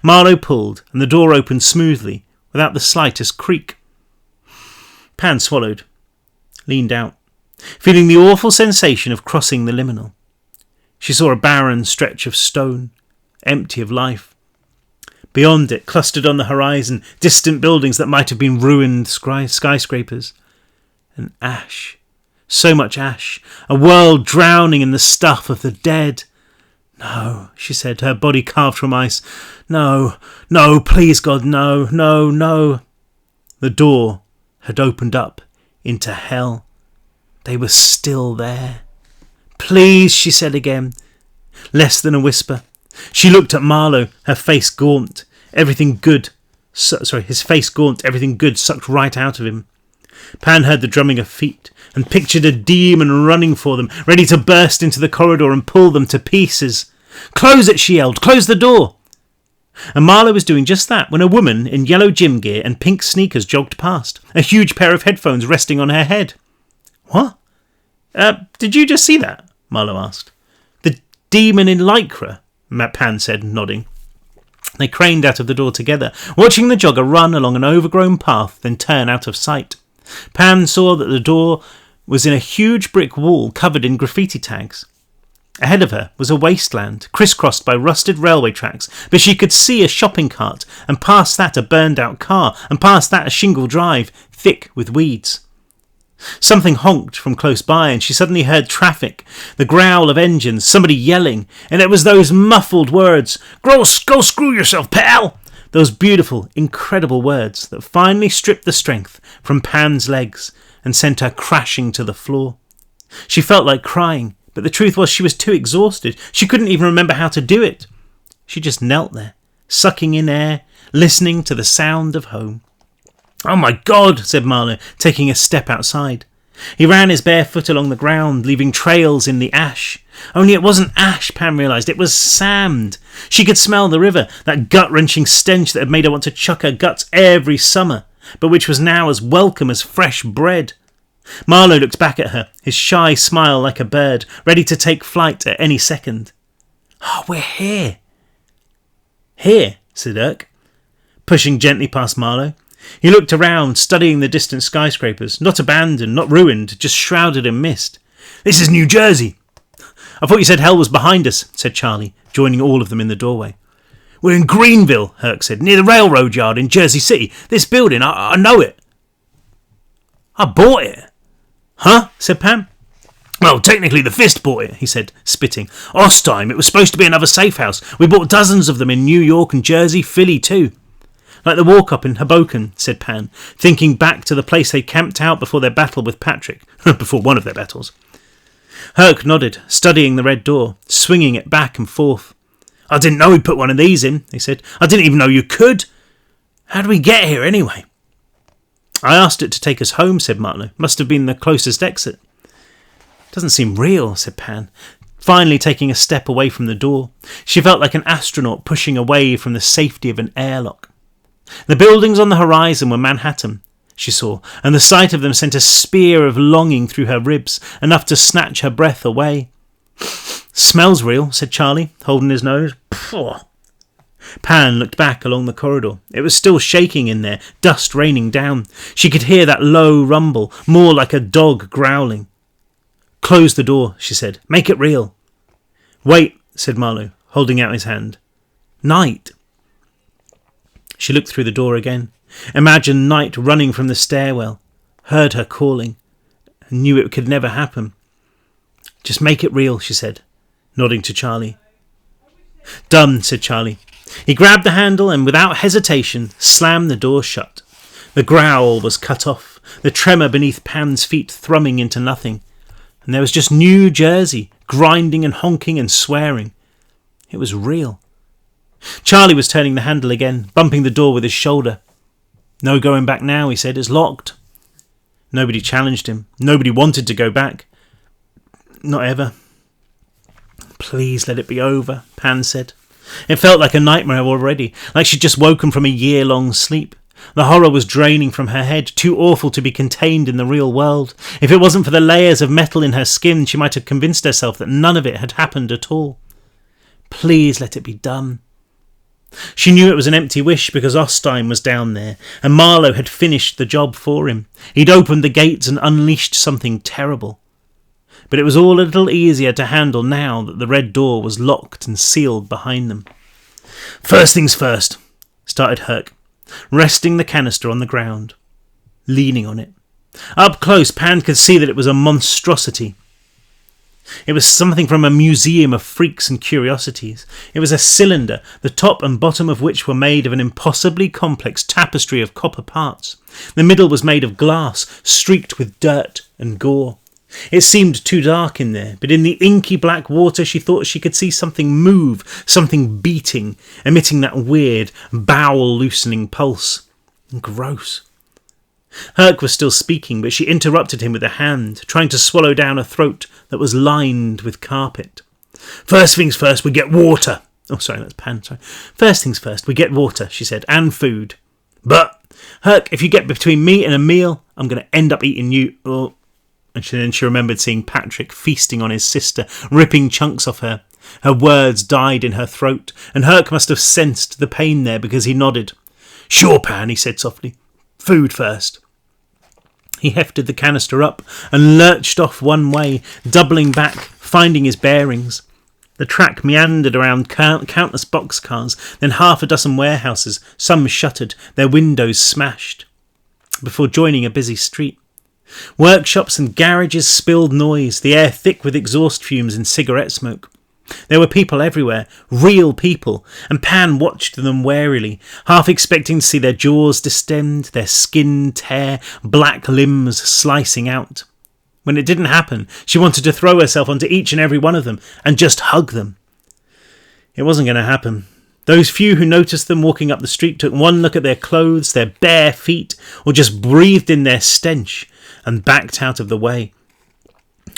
Marlow pulled, and the door opened smoothly, without the slightest creak. Pan swallowed, leaned out, feeling the awful sensation of crossing the liminal. She saw a barren stretch of stone, empty of life. Beyond it, clustered on the horizon, distant buildings that might have been ruined skyscrapers. And ash. So much ash, a world drowning in the stuff of the dead. "No," she said, her body carved from ice. "No, no, please God, no, no, no." The door had opened up into hell. They were still there. "Please," she said again, less than a whisper. She looked at Marlow, her face gaunt, everything good. His face gaunt, everything good sucked right out of him. Pan heard the drumming of feet and pictured a demon running for them, ready to burst into the corridor and pull them to pieces. "Close it," she yelled. "Close the door." And Marlow was doing just that when a woman in yellow gym gear and pink sneakers jogged past, a huge pair of headphones resting on her head. "What? Did you just see that?" Marlow asked. "The demon in lycra," Pan said, nodding. They craned out of the door together, watching the jogger run along an overgrown path, then turn out of sight. Pan saw that the door was in a huge brick wall covered in graffiti tags. Ahead of her was a wasteland, crisscrossed by rusted railway tracks, but she could see a shopping cart, and past that a burned-out car, and past that a shingle drive, thick with weeds. Something honked from close by, and she suddenly heard traffic, the growl of engines, somebody yelling, and it was those muffled words, Go screw yourself, pal!" Those beautiful, incredible words that finally stripped the strength from Pan's legs and sent her crashing to the floor. She felt like crying, but the truth was she was too exhausted. She couldn't even remember how to do it. She just knelt there, sucking in air, listening to the sound of home. "Oh my God," said Marlow, taking a step outside. He ran his bare foot along the ground, leaving trails in the ash. Only it wasn't ash, Pan realised, it was sand. She could smell the river, that gut-wrenching stench that had made her want to chuck her guts every summer, but which was now as welcome as fresh bread. Marlow looked back at her, his shy smile like a bird, ready to take flight at any second. "Oh, we're here." "Here," said Urk, pushing gently past Marlow. He looked around, studying the distant skyscrapers, not abandoned, not ruined, just shrouded in mist. "This is New Jersey." "I thought you said hell was behind us," said Charlie, joining all of them in the doorway. "We're in Greenville," Herc said, "near the railroad yard in Jersey City. This building, I know it." "I bought it." "Huh?" said Pam. Well, technically the Fist bought it, he said, spitting. Ostime, it was supposed to be another safe house. We bought dozens of them in New York and Jersey, Philly too. Like the walk-up in Hoboken, said Pan, thinking back to the place they camped out before their battle with Patrick. Before one of their battles. Herc nodded, studying the red door, swinging it back and forth. I didn't know he'd put one of these in, he said. I didn't even know you could. How did we get here anyway? I asked it to take us home, said Marlow. Must have been the closest exit. Doesn't seem real, said Pan, finally taking a step away from the door. She felt like an astronaut pushing away from the safety of an airlock. The buildings on the horizon were Manhattan, she saw, and the sight of them sent a spear of longing through her ribs, enough to snatch her breath away. Smells real, said Charlie, holding his nose. Pfft. Pan looked back along the corridor. It was still shaking in there, dust raining down. She could hear that low rumble, more like a dog growling. Close the door, she said. Make it real. Wait, said Marlow, holding out his hand. Night. She looked through the door again, imagined Night running from the stairwell, heard her calling, and knew it could never happen. Just make it real, she said, nodding to Charlie. Done, said Charlie. He grabbed the handle and, without hesitation, slammed the door shut. The growl was cut off, the tremor beneath Pan's feet thrumming into nothing, and there was just New Jersey, grinding and honking and swearing. It was real. Charlie was turning the handle again, bumping the door with his shoulder. No going back now, he said. It's locked. Nobody challenged him. Nobody wanted to go back. Not ever. Please let it be over, Pan said. It felt like a nightmare already, like she'd just woken from a year-long sleep. The horror was draining from her head, too awful to be contained in the real world. If it wasn't for the layers of metal in her skin, she might have convinced herself that none of it had happened at all. Please let it be done. She knew it was an empty wish because Ostime was down there, and Marlow had finished the job for him. He'd opened the gates and unleashed something terrible. But it was all a little easier to handle now that the red door was locked and sealed behind them. First things first, started Herc, resting the canister on the ground, leaning on it. Up close, Pan could see that it was a monstrosity. It was something from a museum of freaks and curiosities. It was a cylinder, the top and bottom of which were made of an impossibly complex tapestry of copper parts. The middle was made of glass, streaked with dirt and gore. It seemed too dark in there, but in the inky black water she thought she could see something move, something beating, emitting that weird, bowel-loosening pulse. Gross. Herc was still speaking, but she interrupted him with a hand, trying to swallow down a throat that was lined with carpet. First things first, we get water. Oh, sorry, that's Pan, sorry. First things first, we get water, she said, and food. But, Herc, if you get between me and a meal, I'm going to end up eating you. Oh. And then she remembered seeing Patrick feasting on his sister, ripping chunks off her. Her words died in her throat, and Herc must have sensed the pain there because he nodded. Sure, Pan, he said softly. Food first. He hefted the canister up and lurched off one way, doubling back, finding his bearings. The track meandered around countless boxcars, then half a dozen warehouses, some shuttered, their windows smashed, before joining a busy street. Workshops and garages spilled noise, the air thick with exhaust fumes and cigarette smoke. There were people everywhere, real people, and Pan watched them warily, half expecting to see their jaws distend, their skin tear, black limbs slicing out. When it didn't happen, she wanted to throw herself onto each and every one of them and just hug them. It wasn't going to happen. Those few who noticed them walking up the street took one look at their clothes, their bare feet, or just breathed in their stench and backed out of the way.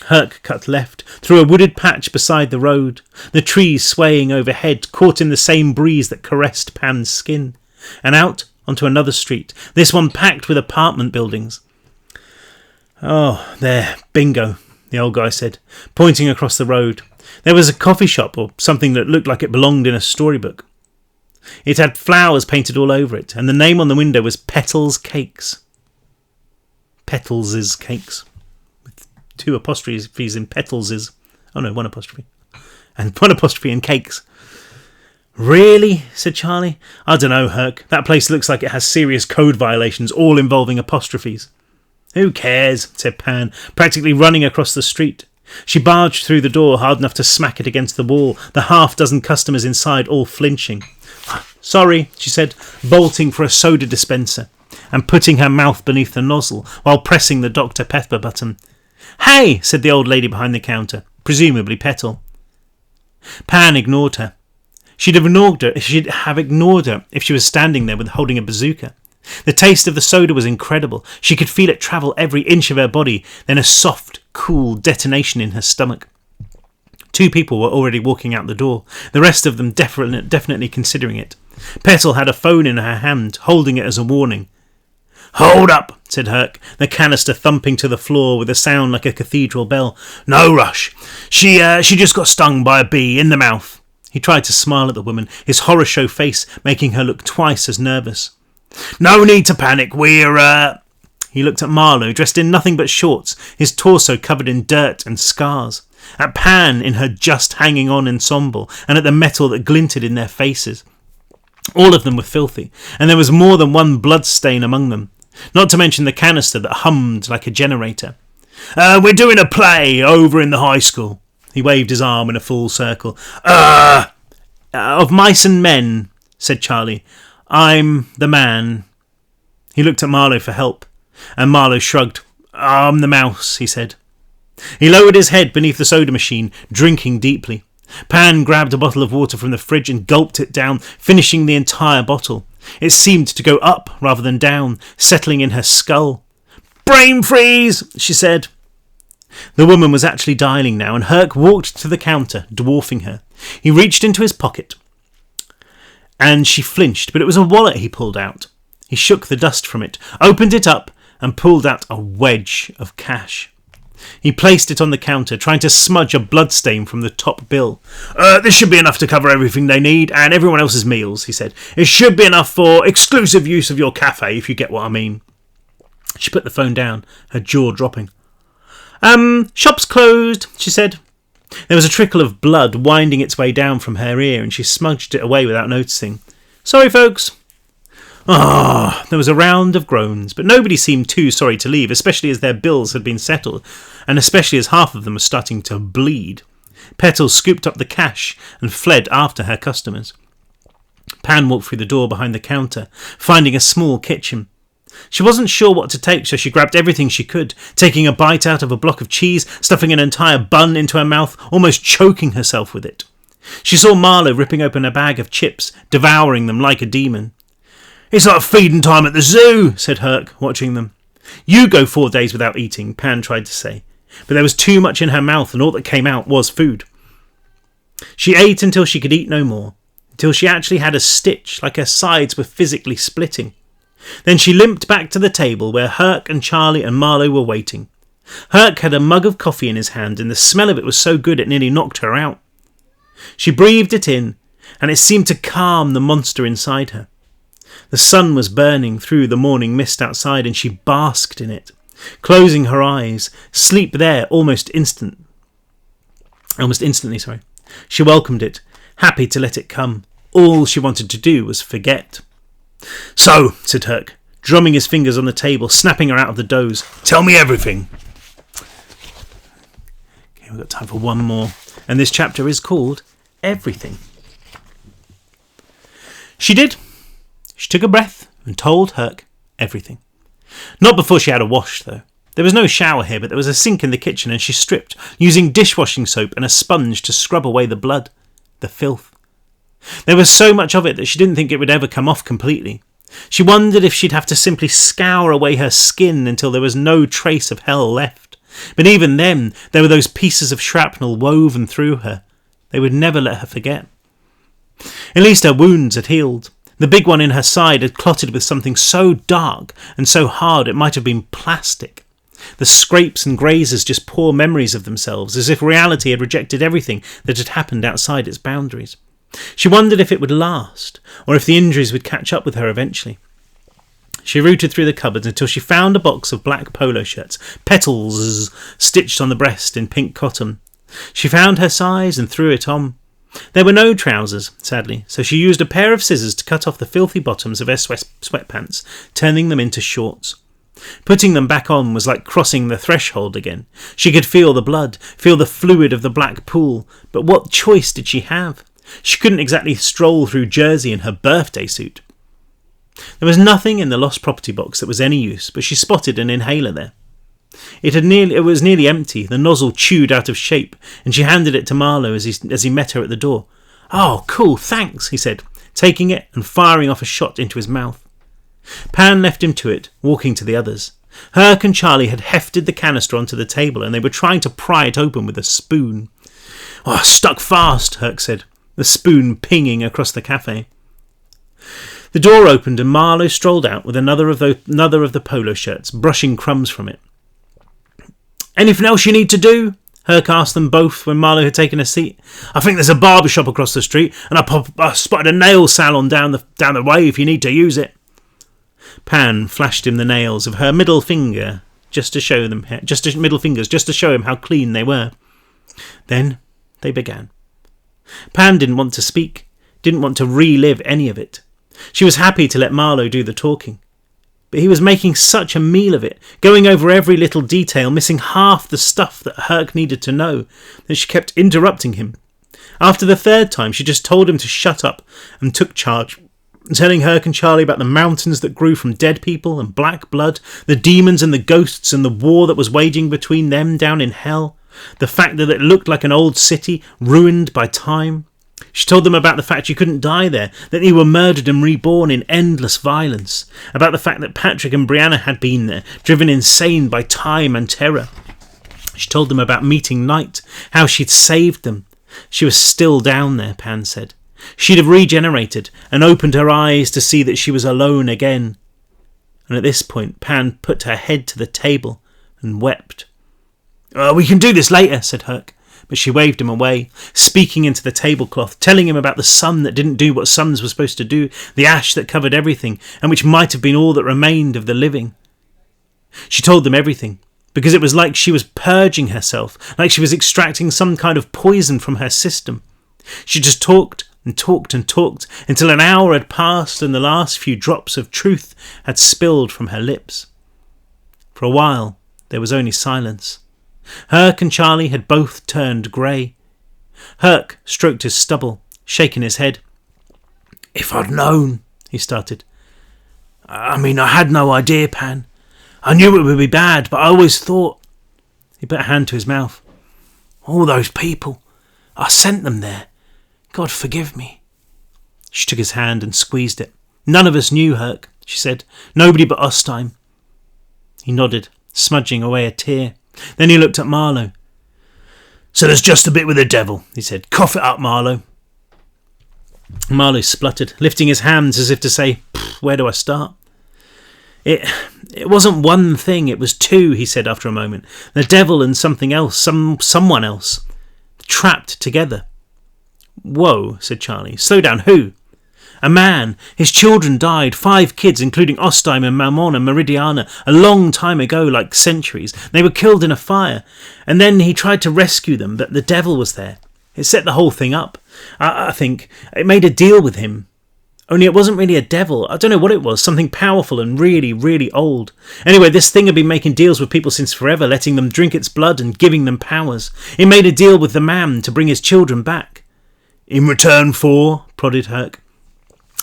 Herc cut left, through a wooded patch beside the road, the trees swaying overhead, caught in the same breeze that caressed Pan's skin, and out onto another street, this one packed with apartment buildings. Oh, there, bingo, the old guy said, pointing across the road. There was a coffee shop, or something that looked like it belonged in a storybook. It had flowers painted all over it, and the name on the window was Petals Cakes. Petals' Cakes. With 2 apostrophes in Petals'. Oh no, 1 apostrophe. And 1 apostrophe in Cakes. Really? Said Charlie. I don't know, Herc. That place looks like it has serious code violations, all involving apostrophes. Who cares? Said Pan, practically running across the street. She barged through the door hard enough to smack it against the wall, the half-dozen customers inside all flinching. "Sorry," she said, bolting for a soda dispenser and putting her mouth beneath the nozzle while pressing the Dr. Pepper button. "Hey," said the old lady behind the counter, presumably Petal. Pan ignored her. She'd have ignored her if she was standing there with holding a bazooka. The taste of the soda was incredible. She could feel it travel every inch of her body, then a soft, cool detonation in her stomach. 2 people were already walking out the door, the rest of them definitely considering it. Petal had a phone in her hand, holding it as a warning. "Hold up," said Herc, the canister thumping to the floor with a sound like a cathedral bell. "No rush. She just got stung by a bee in the mouth." He tried to smile at the woman, his horror show face making her look twice as nervous. "No need to panic. We're He looked at Marlow, dressed in nothing but shorts, his torso covered in dirt and scars. At Pan in her just hanging on ensemble, and at the metal that glinted in their faces. All of them were filthy, and there was more than one blood stain among them, not to mention the canister that hummed like a generator. "We're doing a play over in the high school." He waved his arm in a full circle. "Of mice and men," said Charlie. "I'm the man." He looked at Marlow for help, and Marlow shrugged. "I'm the mouse," he said. He lowered his head beneath the soda machine, drinking deeply. Pan grabbed a bottle of water from the fridge and gulped it down, finishing the entire bottle. It seemed to go up rather than down, settling in her skull. "Brain freeze," she said. The woman was actually dialing now, and Herc walked to the counter, dwarfing her. He reached into his pocket, and she flinched, but it was a wallet he pulled out. He shook the dust from it, opened it up, and pulled out a wedge of cash. He placed it on the counter, trying to smudge a bloodstain from the top bill. "This should be enough to cover everything they need, and everyone else's meals," he said. "It should be enough for exclusive use of your cafe, if you get what I mean." She put the phone down, her jaw dropping. Shop's closed," she said. There was a trickle of blood winding its way down from her ear, and she smudged it away without noticing. "Sorry, folks." There was a round of groans, but nobody seemed too sorry to leave, especially as their bills had been settled, and especially as half of them were starting to bleed. Petal scooped up the cash and fled after her customers. Pan walked through the door behind the counter, finding a small kitchen. She wasn't sure what to take, so she grabbed everything she could, taking a bite out of a block of cheese, stuffing an entire bun into her mouth, almost choking herself with it. She saw Marlow ripping open a bag of chips, devouring them like a demon. "It's like feeding time at the zoo," said Herc, watching them. "You go 4 days without eating," Pan tried to say, but there was too much in her mouth, and all that came out was food. She ate until she could eat no more, until she actually had a stitch, like her sides were physically splitting. Then she limped back to the table where Herc and Charlie and Marlow were waiting. Herc had a mug of coffee in his hand, and the smell of it was so good it nearly knocked her out. She breathed it in, and it seemed to calm the monster inside her. The sun was burning through the morning mist outside, and she basked in it, closing her eyes, sleep there almost instantly. She welcomed it, happy to let it come. All she wanted to do was forget. "So," said Herc, drumming his fingers on the table, snapping her out of the doze. "Tell me everything." Okay, we've got time for one more, and this chapter is called Everything. She did. She took a breath and told Herc everything. Not before she had a wash, though. There was no shower here, but there was a sink in the kitchen, and she stripped, using dishwashing soap and a sponge to scrub away the blood, the filth. There was so much of it that she didn't think it would ever come off completely. She wondered if she'd have to simply scour away her skin until there was no trace of hell left. But even then, there were those pieces of shrapnel woven through her. They would never let her forget. At least her wounds had healed. The big one in her side had clotted with something so dark and so hard it might have been plastic. The scrapes and grazes just poor memories of themselves, as if reality had rejected everything that had happened outside its boundaries. She wondered if it would last, or if the injuries would catch up with her eventually. She rooted through the cupboards until she found a box of black polo shirts, petals stitched on the breast in pink cotton. She found her size and threw it on. There were no trousers, sadly, so she used a pair of scissors to cut off the filthy bottoms of her sweatpants, turning them into shorts. Putting them back on was like crossing the threshold again. She could feel the blood, feel the fluid of the black pool, but what choice did she have? She couldn't exactly stroll through Jersey in her birthday suit. There was nothing in the lost property box that was any use, but she spotted an inhaler there. It was nearly empty, the nozzle chewed out of shape, and she handed it to Marlow as he met her at the door. "Oh, cool, thanks," he said, taking it and firing off a shot into his mouth. Pan left him to it, walking to the others. Herc and Charlie had hefted the canister onto the table, and they were trying to pry it open with a spoon. "Oh, stuck fast," Herc said, the spoon pinging across the cafe. The door opened and Marlow strolled out with another of the polo shirts, brushing crumbs from it. "Anything else you need to do?" Herc asked them both when Marlow had taken a seat. "I think there's a barber shop across the street, and I spotted a nail salon down the way if you need to use it." Pan flashed him the nails of her middle finger just to show him how clean they were. Then they began. Pan didn't want to speak, didn't want to relive any of it. She was happy to let Marlow do the talking. But he was making such a meal of it, going over every little detail, missing half the stuff that Herc needed to know, that she kept interrupting him. After the third time, she just told him to shut up and took charge, telling Herc and Charlie about the mountains that grew from dead people and black blood, the demons and the ghosts and the war that was waging between them down in hell, the fact that it looked like an old city ruined by time. She told them about the fact you couldn't die there, that you were murdered and reborn in endless violence, about the fact that Patrick and Brianna had been there, driven insane by time and terror. She told them about meeting Night, how she'd saved them. She was still down there, Pan said. She'd have regenerated and opened her eyes to see that she was alone again. And at this point, Pan put her head to the table and wept. "We can do this later," said Herc. But she waved him away, speaking into the tablecloth, telling him about the sun that didn't do what suns were supposed to do, the ash that covered everything, and which might have been all that remained of the living. She told them everything, because it was like she was purging herself, like she was extracting some kind of poison from her system. She just talked and talked and talked until an hour had passed and the last few drops of truth had spilled from her lips. For a while, there was only silence. Herc and Charlie had both turned grey. Herc stroked his stubble, shaking his head. "If I'd known," he started. I had no idea, Pan. I knew it would be bad, but I always thought..." He put a hand to his mouth. "All those people. I sent them there. God forgive me." She took his hand and squeezed it. "None of us knew, Herc," she said. "Nobody but Ostheim." He nodded, smudging away a tear. Then he looked at Marlow. "So there's just a bit with the devil," he said. "Cough it up, Marlow." Marlow spluttered, lifting his hands as if to say, "Where do I start?" It wasn't one thing, it was two," he said after a moment. "The devil and something else, someone else. Trapped together." "Whoa," said Charlie. "Slow down, who?" "A man. His children died, 5 kids, including Ostheim and Mammon and Meridiana, a long time ago, like centuries. They were killed in a fire. And then he tried to rescue them, but the devil was there. It set the whole thing up. I think it made a deal with him. Only it wasn't really a devil. I don't know what it was, something powerful and really, really old. Anyway, this thing had been making deals with people since forever, letting them drink its blood and giving them powers. It made a deal with the man to bring his children back." "In return for?" prodded Herc.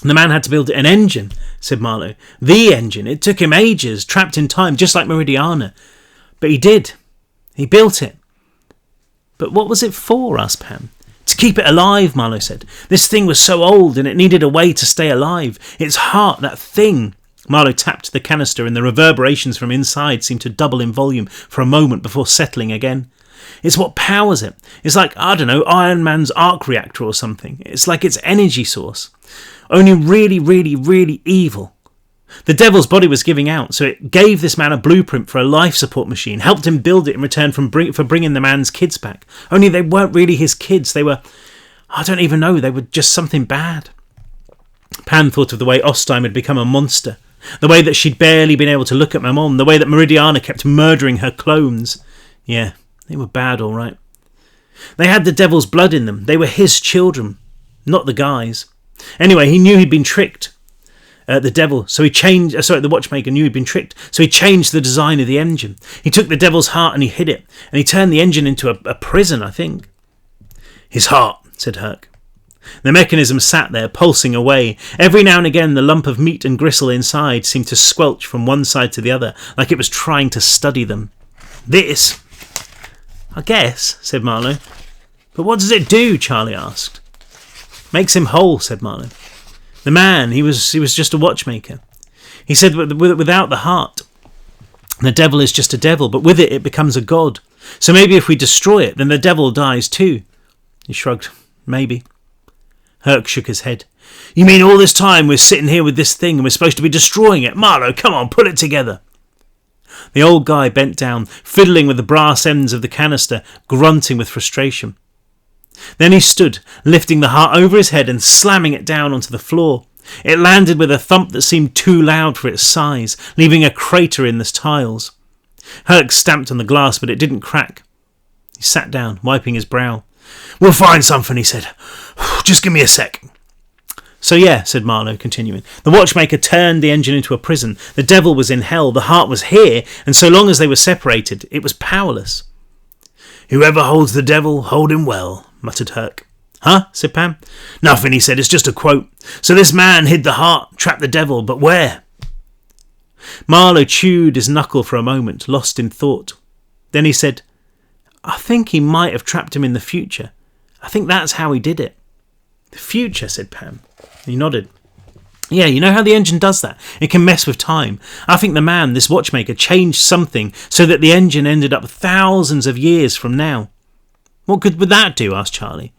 "The man had to build an engine," said Marlow. "The engine. It took him ages, trapped in time, just like Meridiana. But he did. He built it." "But what was it for?" asked Pan. "To keep it alive," Marlow said. "This thing was so old and it needed a way to stay alive. Its heart, that thing." Marlow tapped the canister and the reverberations from inside seemed to double in volume for a moment before settling again. "It's what powers it. It's like, I don't know, Iron Man's arc reactor or something. It's like its energy source. Only really, really, really evil. The devil's body was giving out, so it gave this man a blueprint for a life support machine, helped him build it in return for bringing the man's kids back. Only they weren't really his kids. They were, I don't even know, they were just something bad." Pan thought of the way Ostheim had become a monster, the way that she'd barely been able to look at Mammon, the way that Meridiana kept murdering her clones. Yeah, they were bad, all right. They had the devil's blood in them. They were his children, not the guy's. Anyway, he knew he'd been tricked. The watchmaker knew he'd been tricked, so he changed the design of the engine. He took the devil's heart and he hid it, and he turned the engine into a prison, I think. His heart, said Herc. The mechanism sat there, pulsing away. Every now and again the lump of meat and gristle inside seemed to squelch from one side to the other, like it was trying to study them. This, I guess, said Marlow. But what does it do? Charlie asked. Makes him whole, said Marlow. The man, he was just a watchmaker. He said without the heart, the devil is just a devil, but with it, it becomes a god. So maybe if we destroy it, then the devil dies too. He shrugged. Maybe. Herc shook his head. You mean all this time we're sitting here with this thing and we're supposed to be destroying it? Marlow, come on, put it together. The old guy bent down, fiddling with the brass ends of the canister, grunting with frustration. Then he stood, lifting the heart over his head and slamming it down onto the floor. It landed with a thump that seemed too loud for its size, leaving a crater in the tiles. Herc stamped on the glass, but it didn't crack. He sat down, wiping his brow. We'll find something, he said. Just give me a sec. So yeah, said Marlow, continuing. The watchmaker turned the engine into a prison. The devil was in hell, the heart was here, and so long as they were separated, it was powerless. Whoever holds the devil, hold him well, muttered Herc. Huh? Said Pam. Nothing, he said, it's just a quote. So this man hid the heart, trapped the devil, but where? Marlow chewed his knuckle for a moment, lost in thought. Then he said, I think he might have trapped him in the future. I think that's how he did it. The future, said Pam. He nodded. Yeah, you know how the engine does that? It can mess with time. I think the man, this watchmaker, changed something so that the engine ended up thousands of years from now. What good would that do? Asked Charlie.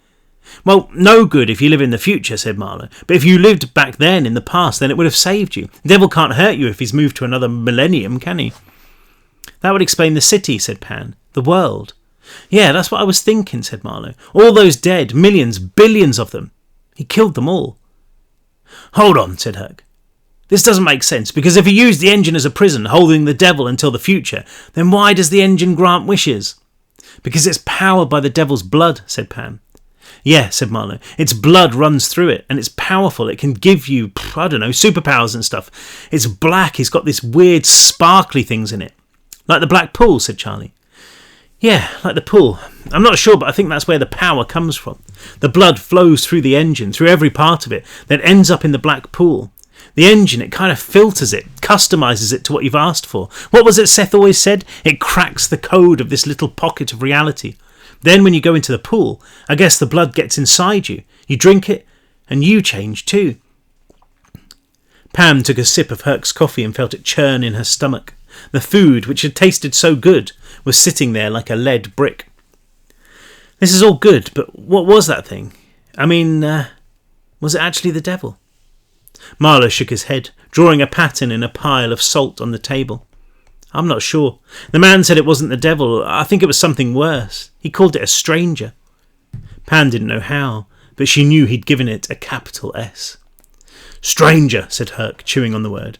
Well, no good if you live in the future, said Marlow. But if you lived back then in the past, then it would have saved you. The devil can't hurt you if he's moved to another millennium, can he? That would explain the city, said Pan. The world. Yeah, that's what I was thinking, said Marlow. All those dead, millions, billions of them. He killed them all. Hold on, said Herc. This doesn't make sense, because if he used the engine as a prison, holding the devil until the future, then why does the engine grant wishes? Because it's powered by the devil's blood, said Pam. Yeah, said Marlow. Its blood runs through it, and it's powerful. It can give you, superpowers and stuff. It's black. It's got this weird sparkly things in it. Like the black pool, said Charlie. Yeah, like the pool. I'm not sure, but I think that's where the power comes from. The blood flows through the engine, through every part of it, then ends up in the black pool. The engine, it kind of filters it, customises it to what you've asked for. What was it Seth always said? It cracks the code of this little pocket of reality. Then when you go into the pool, I guess the blood gets inside you. You drink it, and you change too. Pam took a sip of Herc's coffee and felt it churn in her stomach. The food, which had tasted so good, was sitting there like a lead brick. This is all good, but what was that thing? I mean, was it actually the devil? Marlow shook his head, drawing a pattern in a pile of salt on the table. I'm not sure. The man said it wasn't the devil. I think it was something worse. He called it a stranger. Pan didn't know how, but she knew he'd given it a capital S. Stranger, said Herc, chewing on the word.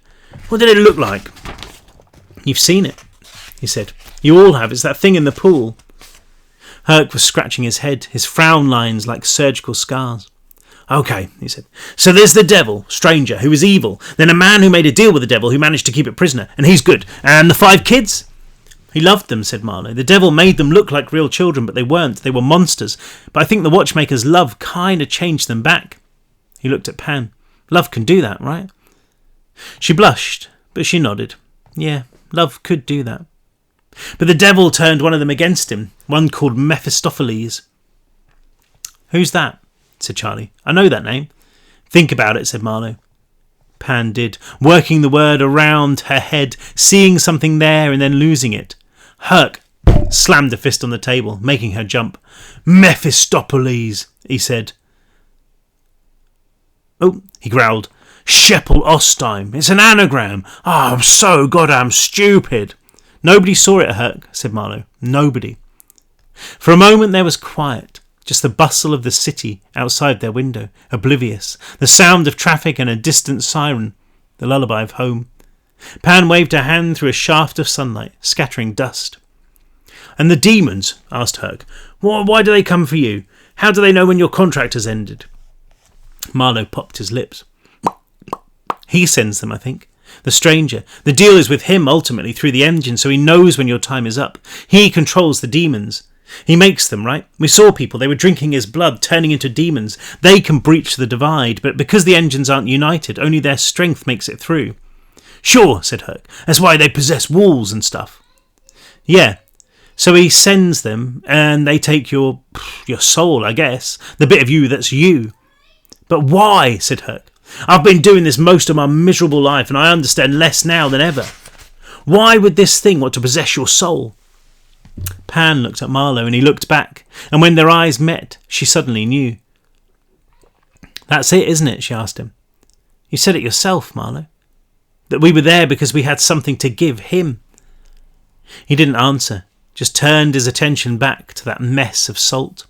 What did it look like? You've seen it, he said. You all have. It's that thing in the pool. Herc was scratching his head, his frown lines like surgical scars. Okay, he said. So there's the devil, stranger, who is evil. Then a man who made a deal with the devil who managed to keep it prisoner, and he's good. And the 5 kids? He loved them, said Marlow. The devil made them look like real children, but they weren't. They were monsters. But I think the watchmaker's love kind of changed them back. He looked at Pan. Love can do that, right? She blushed, but she nodded. Yeah, love could do that. But the devil turned one of them against him, one called Mephistopheles. Who's that? Said Charlie. I know that name. Think about it, said Marlow. Pan did, working the word around her head, seeing something there and then losing it. Herc slammed a fist on the table, making her jump. Mephistopheles, he said. Oh, he growled. Sheppel Ostime. It's an anagram. Oh, I'm so goddamn stupid. Nobody saw it, Herc, said Marlow. Nobody. For a moment there was quiet, just the bustle of the city outside their window, oblivious, the sound of traffic and a distant siren, the lullaby of home. Pan waved her hand through a shaft of sunlight, scattering dust. And the demons? Asked Herc. Why do they come for you? How do they know when your contract has ended? Marlow popped his lips. He sends them, I think. The stranger. The deal is with him, ultimately, through the engine, so he knows when your time is up. He controls the demons. He makes them, right? We saw people. They were drinking his blood, turning into demons. They can breach the divide, but because the engines aren't united, only their strength makes it through. Sure, said Herc. That's why they possess walls and stuff. Yeah. So he sends them, and they take your soul, I guess. The bit of you that's you. But why? Said Herc. I've been doing this most of my miserable life, and I understand less now than ever. Why would this thing want to possess your soul? Pan looked at Marlow, and he looked back, and when their eyes met, she suddenly knew. That's it, isn't it? She asked him. You said it yourself, Marlow. That we were there because we had something to give him. He didn't answer, just turned his attention back to that mess of salt.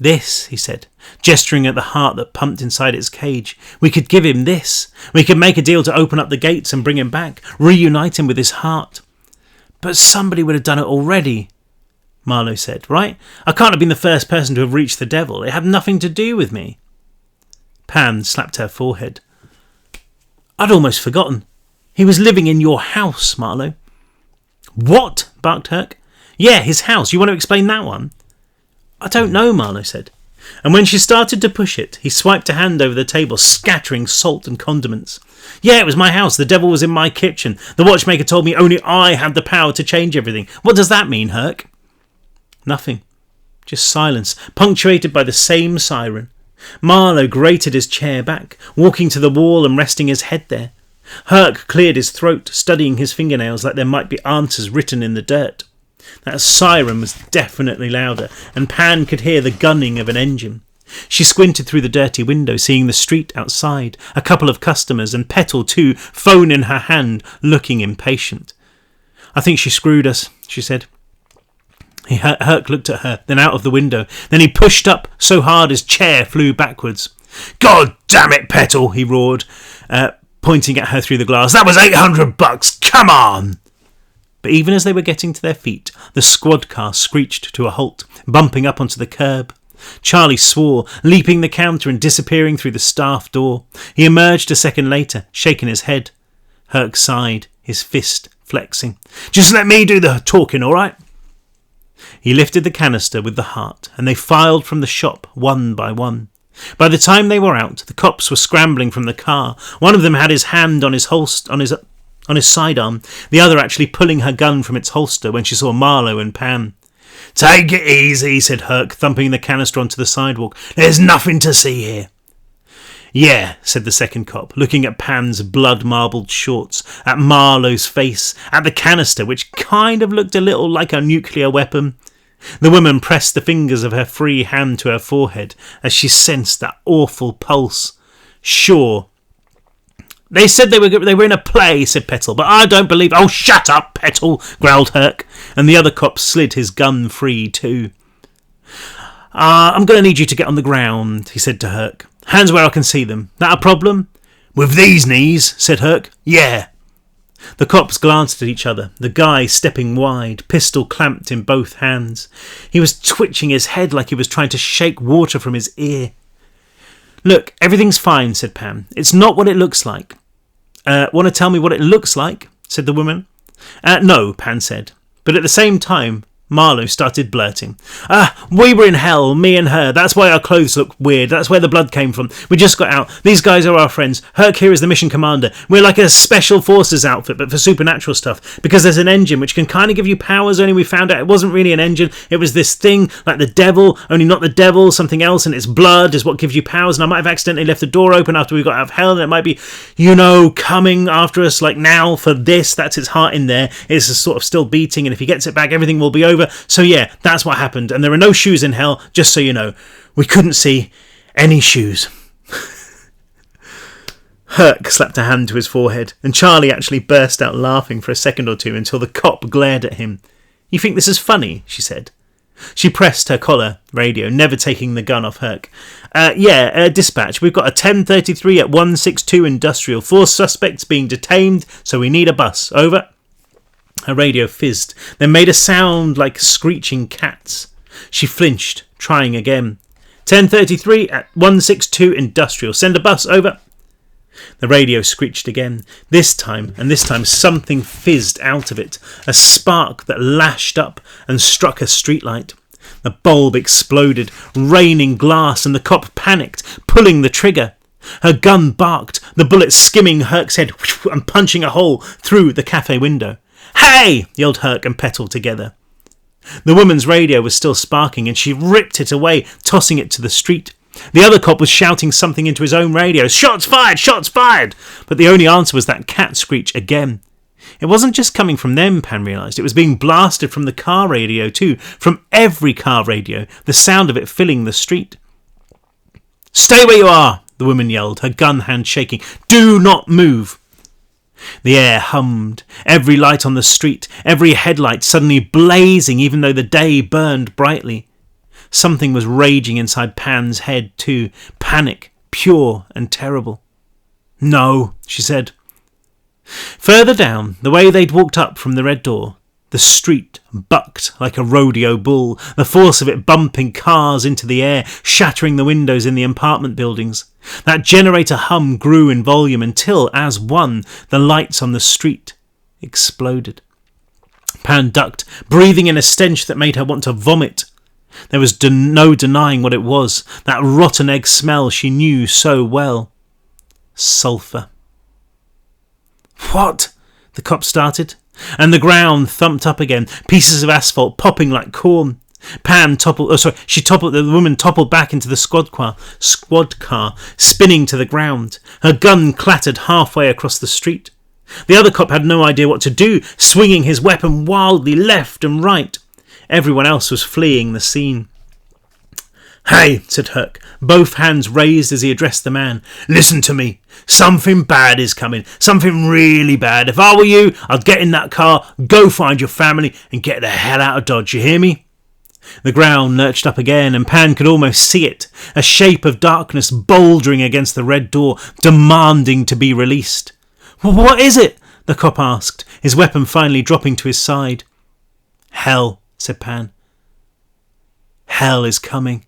This, he said, gesturing at the heart that pumped inside its cage. We could give him this. We could make a deal to open up the gates and bring him back, reunite him with his heart. But somebody would have done it already, Marlow said, right? I can't have been the first person to have reached the devil. It had nothing to do with me. Pan slapped her forehead. I'd almost forgotten. He was living in your house, Marlow. What? Barked Herc. Yeah, his house. You want to explain that one? I don't know, Marlow said. And when she started to push it, he swiped a hand over the table, scattering salt and condiments. Yeah, it was my house. The devil was in my kitchen. The watchmaker told me only I had the power to change everything. What does that mean, Herc? Nothing. Just silence, punctuated by the same siren. Marlow grated his chair back, walking to the wall and resting his head there. Herc cleared his throat, studying his fingernails like there might be answers written in the dirt. That siren was definitely louder, and Pan could hear the gunning of an engine. She squinted through the dirty window, seeing the street outside, a couple of customers, and Petal too, phone in her hand, looking impatient. I think she screwed us, she said. Herc looked at her, then out of the window. Then he pushed up so hard his chair flew backwards. God damn it, Petal, he roared, pointing at her through the glass. That was $800. Come on! But even as they were getting to their feet, the squad car screeched to a halt, bumping up onto the curb. Charlie swore, leaping the counter and disappearing through the staff door. He emerged a second later, shaking his head. Herc sighed, his fist flexing. Just let me do the talking, all right? He lifted the canister with the heart, and they filed from the shop one by one. By the time they were out, the cops were scrambling from the car. One of them had his hand on his sidearm, the other actually pulling her gun from its holster when she saw Marlow and Pan. Take it easy, said Herc, thumping the canister onto the sidewalk. There's nothing to see here. Yeah, said the second cop, looking at Pan's blood-marbled shorts, at Marlow's face, at the canister, which kind of looked a little like a nuclear weapon. The woman pressed the fingers of her free hand to her forehead as she sensed that awful pulse. Sure. They said they were in a play, said Petal, but I don't believe... Oh, shut up, Petal, growled Herc, and the other cop slid his gun free too. I'm going to need you to get on the ground, he said to Herc. Hands where I can see them. That a problem? With these knees, said Herc. Yeah. The cops glanced at each other, the guy stepping wide, pistol clamped in both hands. He was twitching his head like he was trying to shake water from his ear. Look, everything's fine, said Pam. It's not what it looks like. Want to tell me what it looks like? Said the woman. No, Pan said. But at the same time, Marlow started blurting. We were in hell, me and her. That's why our clothes look weird. That's where the blood came from. We just got out. These guys are our friends. Herc here is the mission commander. We're like a special forces outfit, but for supernatural stuff. Because there's an engine which can kind of give you powers, only we found out it wasn't really an engine. It was this thing, like the devil, only not the devil, something else, and its blood is what gives you powers. And I might have accidentally left the door open after we got out of hell, and it might be, coming after us like now for this. That's its heart in there. It's sort of still beating, and if he gets it back, everything will be over. So yeah, that's what happened, and there are no shoes in hell, just so you know. We couldn't see any shoes. Herc slapped a hand to his forehead, and Charlie actually burst out laughing for a second or two until the cop glared at him. You think this is funny? She said. She pressed her collar radio, never taking the gun off Herc. Dispatch, we've got a 1033 at 162 Industrial. 4 suspects being detained, so we need a bus. Over. Her radio fizzed, then made a sound like screeching cats. She flinched, trying again. 1033 at 162 Industrial. Send a bus, over. The radio screeched again. This time something fizzed out of it, a spark that lashed up and struck a streetlight. The bulb exploded, raining glass, and the cop panicked, pulling the trigger. Her gun barked, the bullet skimming Herc's head and punching a hole through the cafe window. "Hey!" yelled Herc and Petal together. The woman's radio was still sparking, and she ripped it away, tossing it to the street. The other cop was shouting something into his own radio. "Shots fired! Shots fired!" But the only answer was that cat screech again. It wasn't just coming from them, Pan realised. It was being blasted from the car radio too, from every car radio, the sound of it filling the street. "Stay where you are!" the woman yelled, her gun hand shaking. "Do not move!" The air hummed, every light on the street, every headlight suddenly blazing even though the day burned brightly. Something was raging inside Pan's head too, panic, pure and terrible. "No," she said. Further down, the way they'd walked up from the red door, the street bucked like a rodeo bull, the force of it bumping cars into the air, shattering the windows in the apartment buildings. That generator hum grew in volume until, as one, the lights on the street exploded. Pan ducked, breathing in a stench that made her want to vomit. There was no denying what it was, that rotten egg smell she knew so well. Sulphur. "What?" the cop started, and the ground thumped up again, pieces of asphalt popping like corn. The woman toppled back into the squad car, spinning to the ground. Her gun clattered halfway across the street. The other cop had no idea what to do, swinging his weapon wildly left and right. Everyone else was fleeing the scene. "Hey," said Herc, both hands raised as he addressed the man. "Listen to me. Something bad is coming. Something really bad. If I were you, I'd get in that car, go find your family, and get the hell out of Dodge. You hear me?" The ground lurched up again, and Pan could almost see it, a shape of darkness bouldering against the red door, demanding to be released. "What is it?" the cop asked, his weapon finally dropping to his side. "Hell," said Pan. "Hell is coming."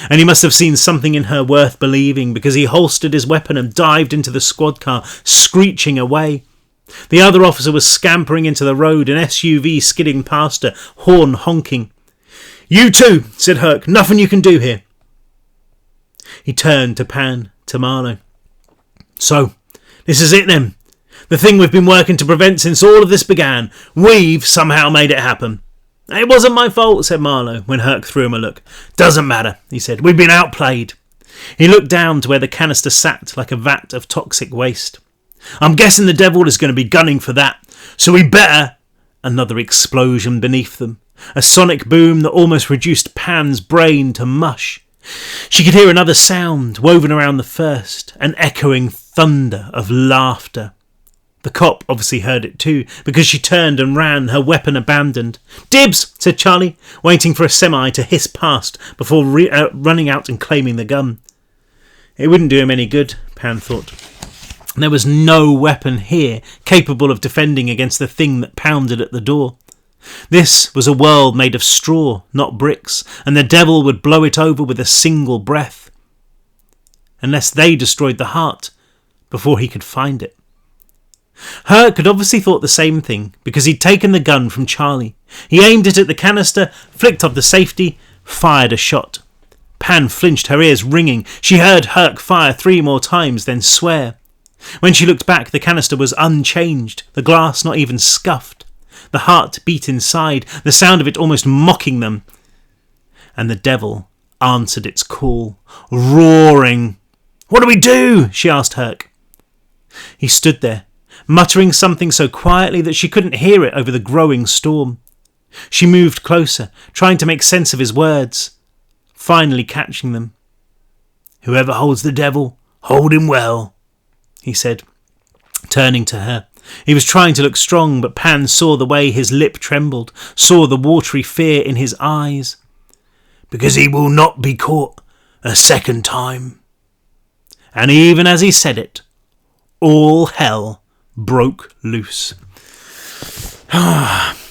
And he must have seen something in her worth believing, because he holstered his weapon and dived into the squad car, screeching away. The other officer was scampering into the road, an SUV skidding past her, horn honking. "You too," said Herc. "Nothing you can do here." He turned to Pan, to Marlow. "So, this is it then. The thing we've been working to prevent since all of this began. We've somehow made it happen." "It wasn't my fault," said Marlow, when Herc threw him a look. "Doesn't matter," he said. "We've been outplayed." He looked down to where the canister sat like a vat of toxic waste. "I'm guessing the devil is going to be gunning for that, so we better—" Another explosion beneath them, a sonic boom that almost reduced Pan's brain to mush. She could hear another sound woven around the first, an echoing thunder of laughter. The cop obviously heard it too, because she turned and ran, her weapon abandoned. "Dibs," said Charlie, waiting for a semi to hiss past before running out and claiming the gun. It wouldn't do him any good, Pan thought. There was no weapon here capable of defending against the thing that pounded at the door. This was a world made of straw, not bricks, and the devil would blow it over with a single breath. Unless they destroyed the heart before he could find it. Herc had obviously thought the same thing, because he'd taken the gun from Charlie. He aimed it at the canister, flicked off the safety, fired a shot. Pan flinched, her ears ringing. She heard Herc fire 3 more times, then swear. When she looked back, the canister was unchanged, the glass not even scuffed. The heart beat inside, the sound of it almost mocking them. And the devil answered its call, roaring. "What do we do?" she asked Herc. He stood there, muttering something so quietly that she couldn't hear it over the growing storm. She moved closer, trying to make sense of his words, finally catching them. "Whoever holds the devil, hold him well," he said, turning to her. He was trying to look strong, but Pan saw the way his lip trembled, saw the watery fear in his eyes. "Because he will not be caught a second time." And even as he said it, all hell broke loose.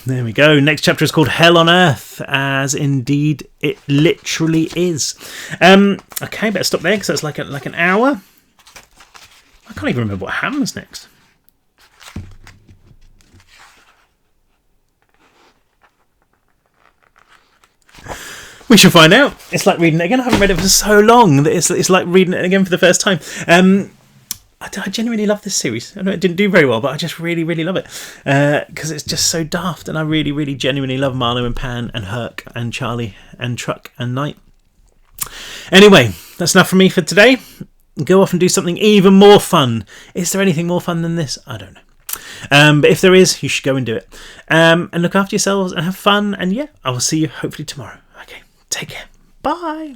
There we go. Next chapter is called Hell on Earth, as indeed it literally is. Okay, better stop there because that's like an hour. can't even remember what happens next. We shall find out. It's like reading it again. I haven't read it for so long that it's like reading it again for the first time. I genuinely love this series. I know it didn't do very well, but I just really, really love it because it's just so daft, and I really, really, genuinely love Marlow and Pan and Herc and Charlie and Truck and Knight. Anyway, that's enough from me for today. Go off and do something even more fun. Is there anything more fun than this? I don't know. But if there is, you should go and do it. And look after yourselves and have fun. And yeah, I will see you hopefully tomorrow. Okay, take care. Bye.